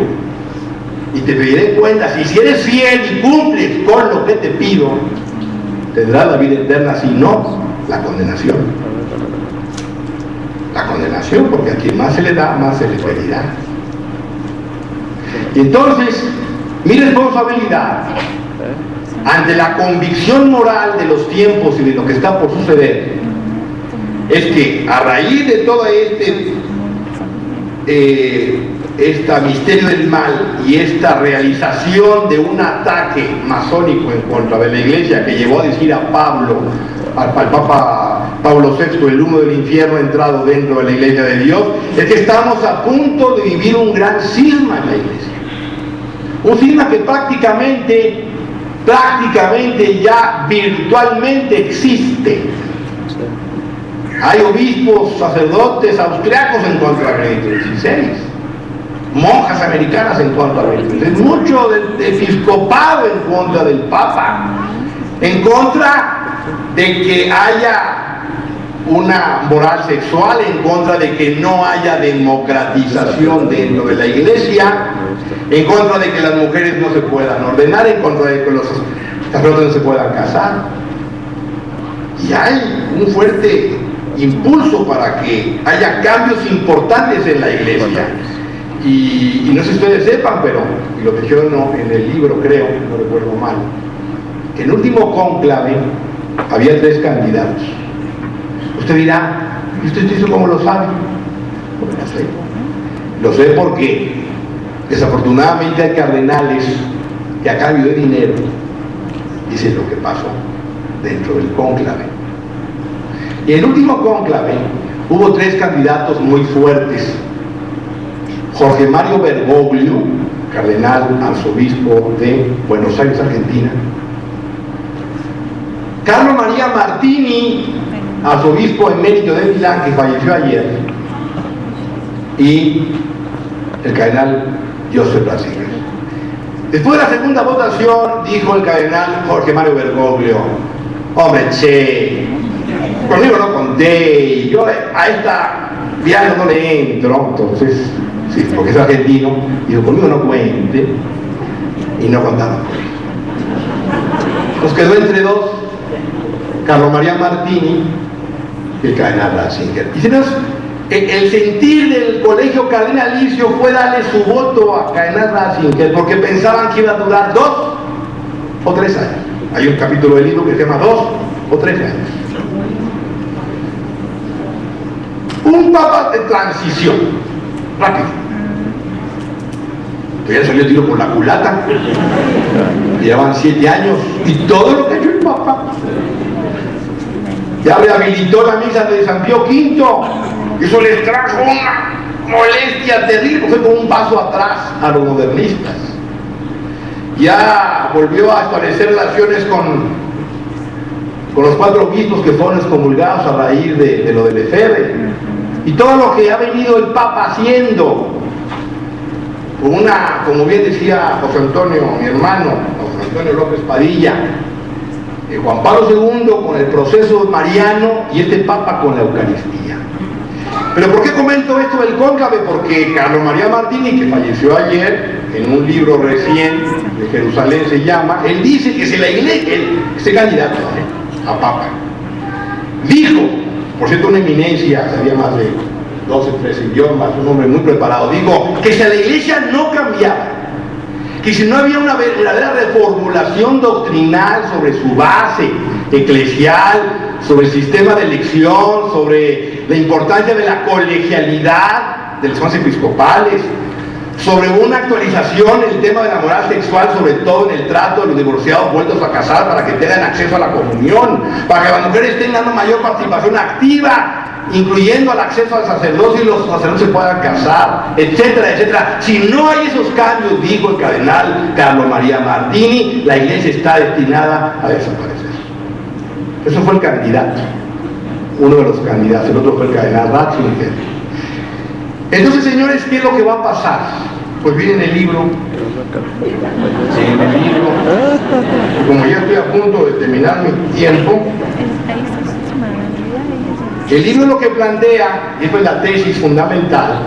y te pediré cuentas, y si eres fiel y cumples con lo que te pido, tendrás la vida eterna, si no, la condenación. La condenación, porque a quien más se le da, más se le pedirá. Y entonces, mi responsabilidad ante la convicción moral de los tiempos y de lo que está por suceder es que a raíz de todo este misterio del mal y esta realización de un ataque masónico en contra de la iglesia que llevó a decir a Pablo, al Papa Pablo VI, el humo del infierno ha entrado dentro de la iglesia de Dios, es que estamos a punto de vivir un gran cisma en la iglesia. Un cisma que prácticamente ya virtualmente existe. Hay obispos, sacerdotes austriacos en contra de Benedicto XVI, monjas americanas en contra de Benedicto XVI, mucho del episcopado en contra del Papa, en contra de que haya una moral sexual, en contra de que no haya democratización dentro de la iglesia, en contra de que las mujeres no se puedan ordenar, en contra de que los sacerdotes no se puedan casar. Y hay un fuerte impulso para que haya cambios importantes en la iglesia. Y no sé si ustedes sepan, pero, y lo dijeron en el libro, creo, no recuerdo mal, que en el último cónclave había 3 candidatos. Usted dirá, ¿y usted eso cómo lo sabe? Porque lo sé. Lo sé porque desafortunadamente hay cardenales que a cambio de dinero dicen lo que pasó dentro del cónclave. Y en el último cónclave hubo 3 candidatos muy fuertes: Jorge Mario Bergoglio, cardenal arzobispo de Buenos Aires, Argentina; Carlo María Martini, arzobispo emérito de Milán, que falleció ayer; y el cardenal Joseph Ratzinger. Después de la segunda votación, dijo el cardenal Jorge Mario Bergoglio: hombre, che, conmigo no conté, yo a esta viaje no le entro. Entonces, sí, porque es argentino, dijo: conmigo no cuente, y no contaba con él. Nos quedó entre 2, Carlo María Martini y el cardenal Ratzinger. Y si no, el sentir del colegio cardenalicio fue darle su voto a cardenal Ratzinger, porque pensaban que iba a durar 2 o 3 años. Hay un capítulo del libro que se llama 2 o 3 años. Un papa de transición, rápido. Ya salió tiro por la culata, llevan 7 años y todo lo que ha hecho el papa. Ya rehabilitó la misa de San Pío V, eso les trajo una molestia terrible, fue como un paso atrás a los modernistas. Ya volvió a establecer relaciones con los 4 obispos que fueron excomulgados a raíz de lo del Efebe. Y todo lo que ha venido el Papa haciendo, como bien decía José Antonio, mi hermano, José Antonio López Padilla, Juan Pablo II con el proceso mariano y este Papa con la Eucaristía. Pero ¿por qué comento esto del cónclave? Porque Carlo María Martini, que falleció ayer, en un libro recién de Jerusalén se llama, él dice que si la iglesia, este candidato a Papa, dijo, por cierto una eminencia, sabía más de 12, 13 idiomas, un hombre muy preparado, dijo que si la iglesia no cambiaba, que si no había una verdadera reformulación doctrinal sobre su base eclesial, sobre el sistema de elección, sobre la importancia de la colegialidad de los santos episcopales, sobre una actualización en el tema de la moral sexual, sobre todo en el trato de los divorciados vueltos a casar para que tengan acceso a la comunión, para que las mujeres tengan una mayor participación activa, incluyendo el acceso al sacerdocio y los sacerdotes se puedan casar, etcétera, etcétera. Si no hay esos cambios, dijo el cardenal Carlo María Martini, la iglesia está destinada a desaparecer. Eso fue el candidato, uno de los candidatos, el otro fue el cardenal Ratzinger. Entonces, señores, ¿qué es lo que va a pasar? Pues viene en el libro, como ya estoy a punto de terminar mi tiempo, el libro lo que plantea, y esto es la tesis fundamental,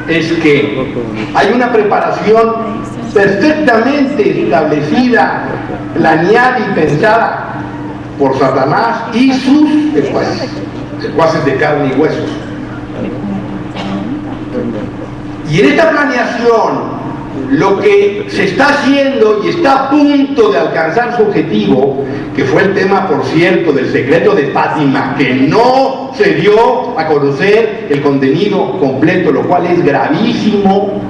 es que hay una preparación perfectamente establecida, planeada y pensada por Satanás y sus secuaces de carne y huesos. Y en esta planeación, lo que se está haciendo y está a punto de alcanzar su objetivo, que fue el tema, por cierto, del secreto de Fátima, que no se dio a conocer el contenido completo, lo cual es gravísimo,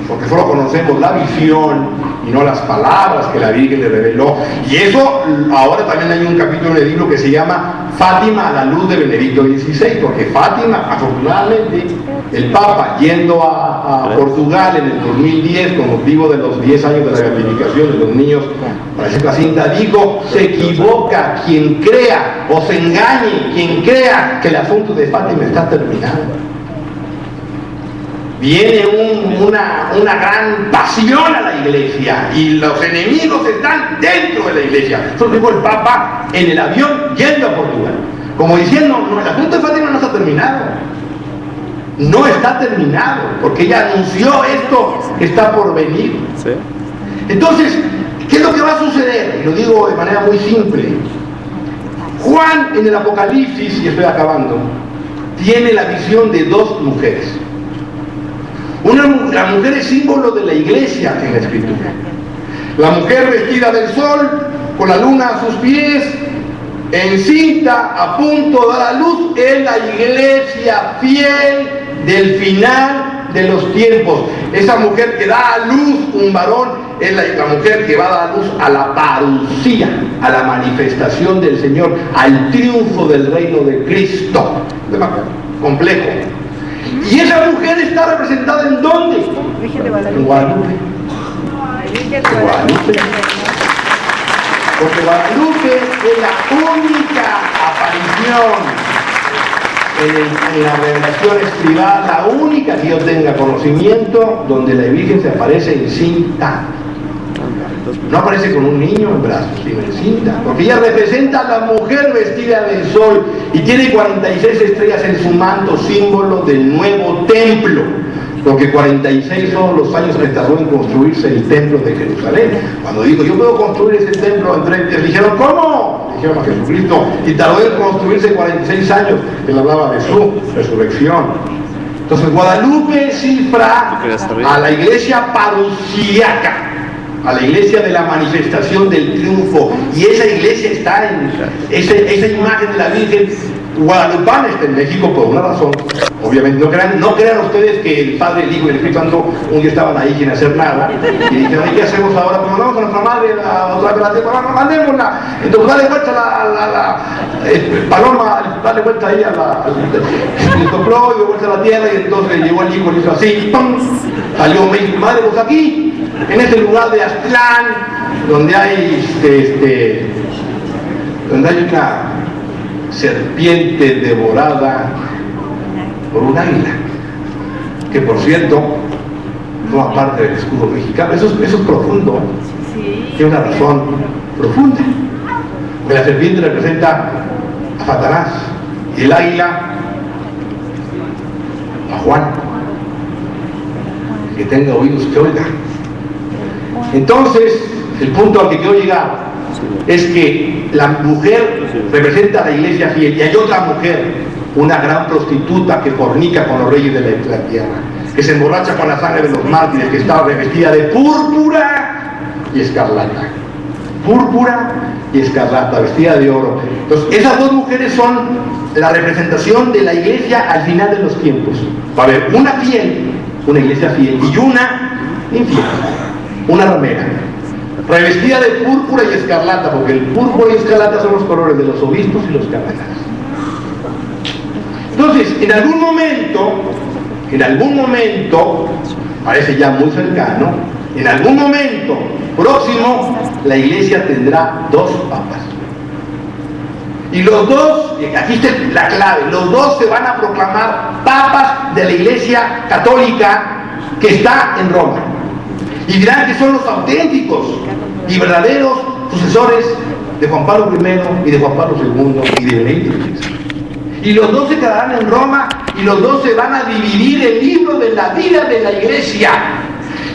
porque solo conocemos la visión y no las palabras que la Virgen le reveló. Y eso, ahora también hay un capítulo en el libro que se llama Fátima a la luz de Benedicto XVI, porque Fátima, afortunadamente, el Papa, yendo a Portugal en el 2010 con motivo de los 10 años de la beatificación de los niños para esa Jacinta, dijo: se equivoca quien crea, o se engañe quien crea que el asunto de Fátima está terminado. Viene una gran pasión a la iglesia y los enemigos están dentro de la iglesia. Eso dijo el Papa en el avión yendo a Portugal, como diciendo: no, el asunto de Fátima no está terminado. No está terminado, porque ella anunció esto que está por venir. ¿Sí? Entonces, ¿qué es lo que va a suceder? Y lo digo de manera muy simple. Juan en el Apocalipsis, y estoy acabando, tiene la visión de 2 mujeres. La mujer es símbolo de la iglesia en la Escritura. La mujer vestida del sol, con la luna a sus pies, encinta, a punto de dar a luz, es la iglesia fiel del final de los tiempos. Esa mujer que da a luz un varón es la mujer que va a dar a luz a la parucía, a la manifestación del Señor, al triunfo del reino de Cristo. Complejo. Y esa mujer está representada ¿en dónde? En Guadalupe. Porque Guadalupe es la única aparición en las revelaciones privadas, la única que yo tenga conocimiento, donde la Virgen se aparece encinta. No aparece con un niño en brazos, sino encinta, porque ella representa a la mujer vestida del sol y tiene 46 estrellas en su manto, símbolo del nuevo templo, porque 46 son los años que tardó en construirse el templo de Jerusalén. Cuando dijo: yo puedo construir ese templo en 3 días, dijeron: ¿cómo? Dijeron: a Jesucristo. Y tardó en construirse 46 años. Él hablaba de su resurrección. Entonces Guadalupe cifra a la iglesia parusiaca, a la iglesia de la manifestación del triunfo, y esa iglesia está en esa imagen de la Virgen guadalupana. Está en México por una razón, obviamente. No crean ustedes que el Padre, el Hijo y el Espíritu Santo un día estaban ahí sin hacer nada y dijeron: ¿qué hacemos ahora? Pues mandamos a nuestra madre mandémosla. Entonces dale vuelta la paloma, dale vuelta ahí le sopló y dio vuelta a la tierra, y entonces llegó el Hijo y hizo así, ¡pum! Salió México. Madre, pues aquí, en este lugar de Aztlán, donde hay donde hay una serpiente devorada por un águila, que por cierto forma parte del escudo mexicano. Eso es profundo, tiene una razón profunda. La serpiente representa a Satanás y el águila a Juan. El que tenga oídos que oiga. Entonces, el punto al que quiero llegar es que la mujer representa a la iglesia fiel, y hay otra mujer, una gran prostituta que fornica con los reyes de la tierra, que se emborracha con la sangre de los mártires, que estaba revestida de púrpura y escarlata. Púrpura y escarlata, vestida de oro. Entonces, esas dos mujeres son la representación de la iglesia al final de los tiempos. Va a haber una fiel, una iglesia fiel, y una infiel, una ramera, revestida de púrpura y escarlata, porque el púrpura y escarlata son los colores de los obispos y los cardenales. Entonces, en algún momento, parece ya muy cercano, en algún momento próximo, la iglesia tendrá dos papas. Y los dos, aquí está la clave, los dos se van a proclamar papas de la iglesia católica que está en Roma. Y dirán que son los auténticos y verdaderos sucesores de Juan Pablo I y de Juan Pablo II y de Benedicto XVI. Y los dos se quedarán en Roma, y los dos se van a dividir el libro de la vida de la iglesia.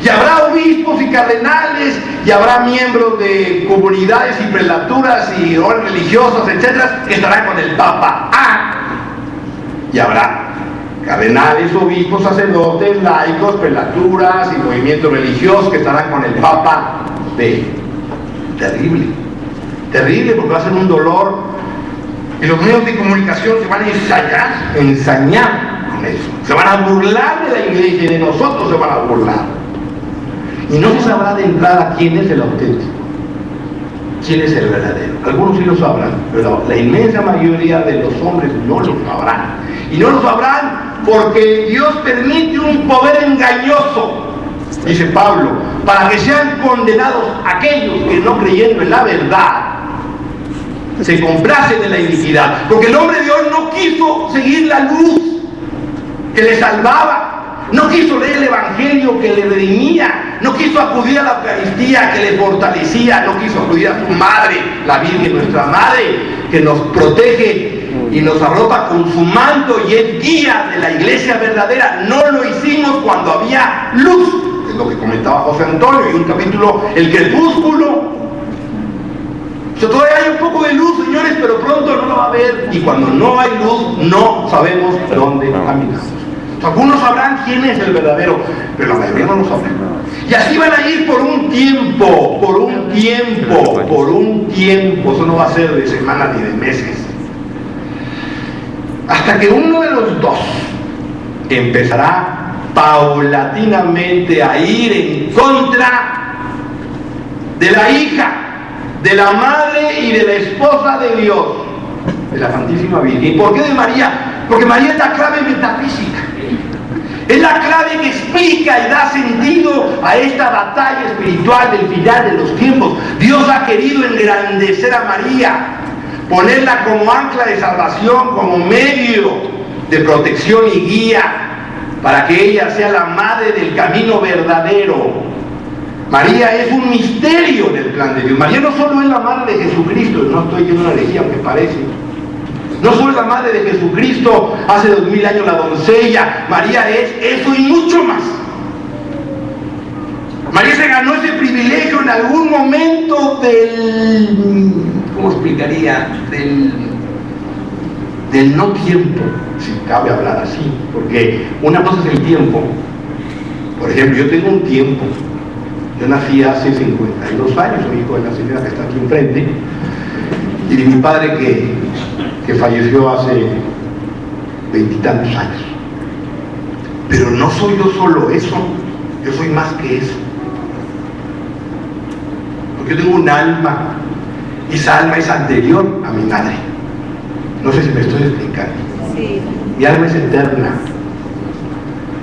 Y habrá obispos y cardenales, y habrá miembros de comunidades y prelaturas y órdenes religiosas, etcétera, que estarán con el Papa A. Y habrá cardenales, obispos, sacerdotes, laicos, prelaturas y movimientos religiosos que estarán con el Papa B. Terrible, terrible, porque va a ser un dolor. Y los medios de comunicación se van a ensañar con eso. Se van a burlar de la iglesia, y de nosotros se van a burlar. Y no se sabrá de entrada quién es el auténtico, quién es el verdadero. Algunos sí lo sabrán, pero la inmensa mayoría de los hombres no lo sabrán. Y no lo sabrán porque Dios permite un poder engañoso, dice Pablo, para que sean condenados aquellos que, no creyendo en la verdad, se complacen de la iniquidad. Porque el hombre de hoy no quiso seguir la luz que le salvaba, no quiso leer el evangelio que le redimía, no quiso acudir a la Eucaristía que le fortalecía, no quiso acudir a su madre, la Virgen, nuestra madre, que nos protege y nos arropa con su manto y es guía de la iglesia verdadera. No lo hicimos cuando había luz, es lo que comentaba José Antonio, y un capítulo, el crepúsculo. Todavía hay un poco de luz, señores, pero pronto no lo va a haber, y cuando no hay luz no sabemos dónde caminamos. Algunos sabrán quién es el verdadero, pero la mayoría no lo sabrán. Y así van a ir por un tiempo, eso no va a ser de semanas ni de meses, hasta que uno de los dos empezará paulatinamente a ir en contra de la hija, de la madre y de la esposa de Dios, de la Santísima Virgen. ¿Y por qué de María? Porque María es la clave metafísica, es la clave que explica y da sentido a esta batalla espiritual del final de los tiempos. Dios ha querido engrandecer a María, ponerla como ancla de salvación, como medio de protección y guía, para que ella sea la madre del camino verdadero. María es un misterio en el plan de Dios. María no solo es la madre de Jesucristo, no estoy diciendo una herejía aunque parece, no solo es la madre de Jesucristo, hace 2000 años la doncella. María es eso y mucho más. María se ganó ese privilegio en algún momento ¿cómo explicaría? Del no tiempo, si cabe hablar así, porque una cosa es el tiempo. Por ejemplo, yo tengo un tiempo Yo nací hace 52 años, soy hijo de la señora que está aquí enfrente, y de mi padre que falleció hace 20 y tantos años. Pero no soy yo solo eso, yo soy más que eso. Porque yo tengo un alma, y esa alma es anterior a mi madre. No sé si me estoy explicando. Sí. Mi alma es eterna.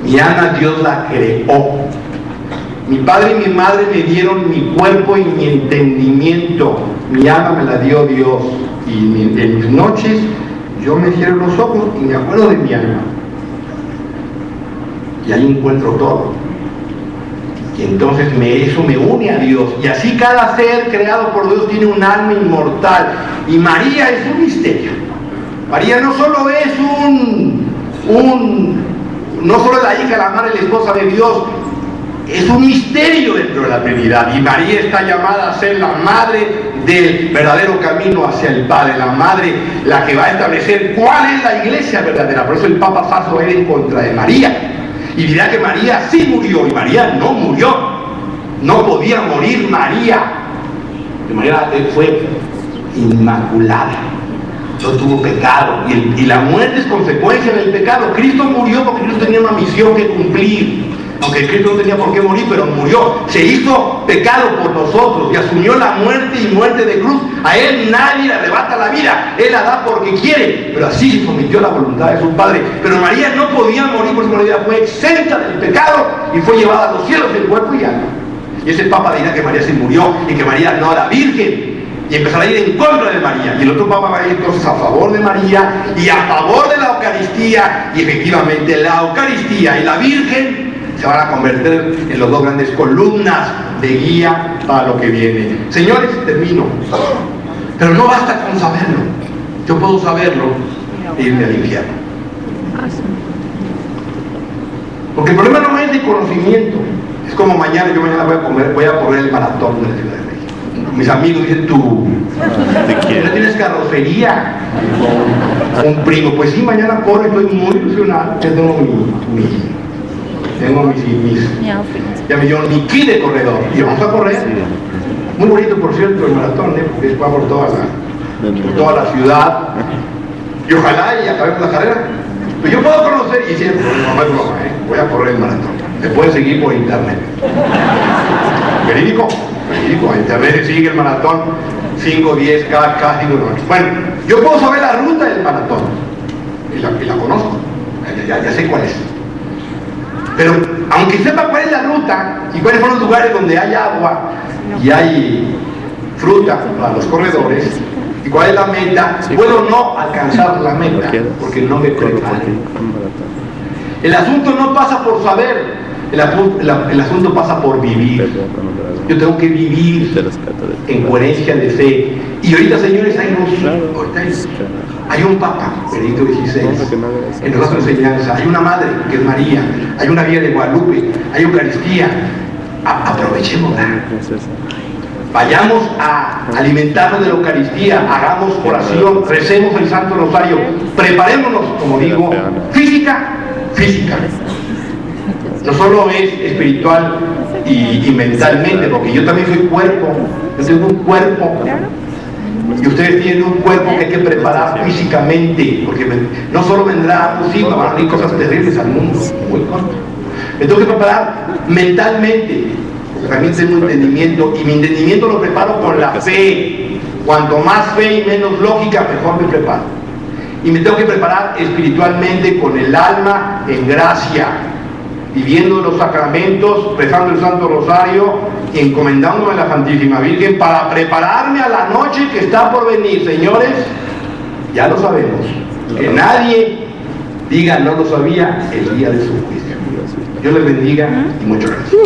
Mi alma Dios la creó. Mi padre y mi madre me dieron mi cuerpo y mi entendimiento. Mi alma me la dio Dios. Y en mis noches yo me cierro los ojos y me acuerdo de mi alma. Y ahí encuentro todo. Y entonces eso me une a Dios. Y así cada ser creado por Dios tiene un alma inmortal. Y María es un misterio. María no solo es no solo es la hija, la madre, la esposa de Dios, es un misterio dentro de la Trinidad. Y María está llamada a ser la madre del verdadero camino hacia el Padre, la madre, la que va a establecer cuál es la iglesia verdadera. Por eso el Papa Faso va a ir en contra de María y dirá que María sí murió, y María no murió. No podía morir María, porque María fue inmaculada, no tuvo pecado, y la muerte es consecuencia del pecado. Cristo murió porque Cristo tenía una misión que cumplir. Aunque Cristo no tenía por qué morir, pero murió. Se hizo pecado por nosotros y asumió la muerte, y muerte de cruz. A Él nadie le arrebata la vida. Él la da porque quiere. Pero así se sometió a la voluntad de su Padre. Pero María no podía morir, por eso María fue exenta del pecado y fue llevada a los cielos en cuerpo y alma. Y ese Papa dirá que María se murió y que María no era virgen. Y empezará a ir en contra de María. Y el otro Papa va a ir entonces a favor de María y a favor de la Eucaristía. Y efectivamente la Eucaristía y la Virgen se van a convertir en las dos grandes columnas de guía para lo que viene. Señores, termino. Pero no basta con saberlo. Yo puedo saberlo e irme al infierno. Porque el problema no es de conocimiento. Es como mañana voy a correr el maratón de la Ciudad de México. Mis amigos dicen, tú no tienes carrocería. Un primo, pues sí, mañana corro, estoy muy ilusionado. Ya tengo ya me dieron mi kit de corredor y vamos a correr. Muy bonito, por cierto, el maratón, porque después por toda la ciudad, y ojalá y acabemos la carrera. Pero yo puedo conocer, y siempre, no es broma, voy a correr el maratón. Me pueden seguir por internet. Verídico, en internet sigue el maratón 5, 10, cada 5 noches. Bueno, yo puedo saber la ruta del maratón y la conozco, ya sé cuál es. Pero aunque sepa cuál es la ruta y cuáles son los lugares donde hay agua y hay fruta para los corredores y cuál es la meta, puedo no alcanzar la meta porque no me preparé. El asunto no pasa por saber, el asunto pasa por vivir. Yo tengo que vivir en coherencia de fe. Y ahorita, señores, hay un Papa, Benedicto XVI, en nuestra enseñanza. Hay una Madre, que es María. Hay una Vía de Guadalupe. Hay Eucaristía. Aprovechémosla. Vayamos a alimentarnos de la Eucaristía. Hagamos oración. Recemos el Santo Rosario. Preparémonos, como digo, física. No solo es espiritual y mentalmente, porque yo también soy cuerpo. Yo tengo un cuerpo. Y ustedes tienen un cuerpo que hay que preparar físicamente, porque no solo vendrá, pues sí, van a venir cosas terribles al mundo, muy corto. Me tengo que preparar mentalmente, porque también tengo entendimiento, y mi entendimiento lo preparo con la fe. Cuanto más fe y menos lógica, mejor me preparo. Y me tengo que preparar espiritualmente con el alma en gracia, viviendo los sacramentos, rezando el Santo Rosario y encomendándome a la Santísima Virgen para prepararme a la noche que está por venir. Señores, ya lo sabemos. Que nadie diga no lo sabía el día de su juicio. Dios les bendiga y muchas gracias.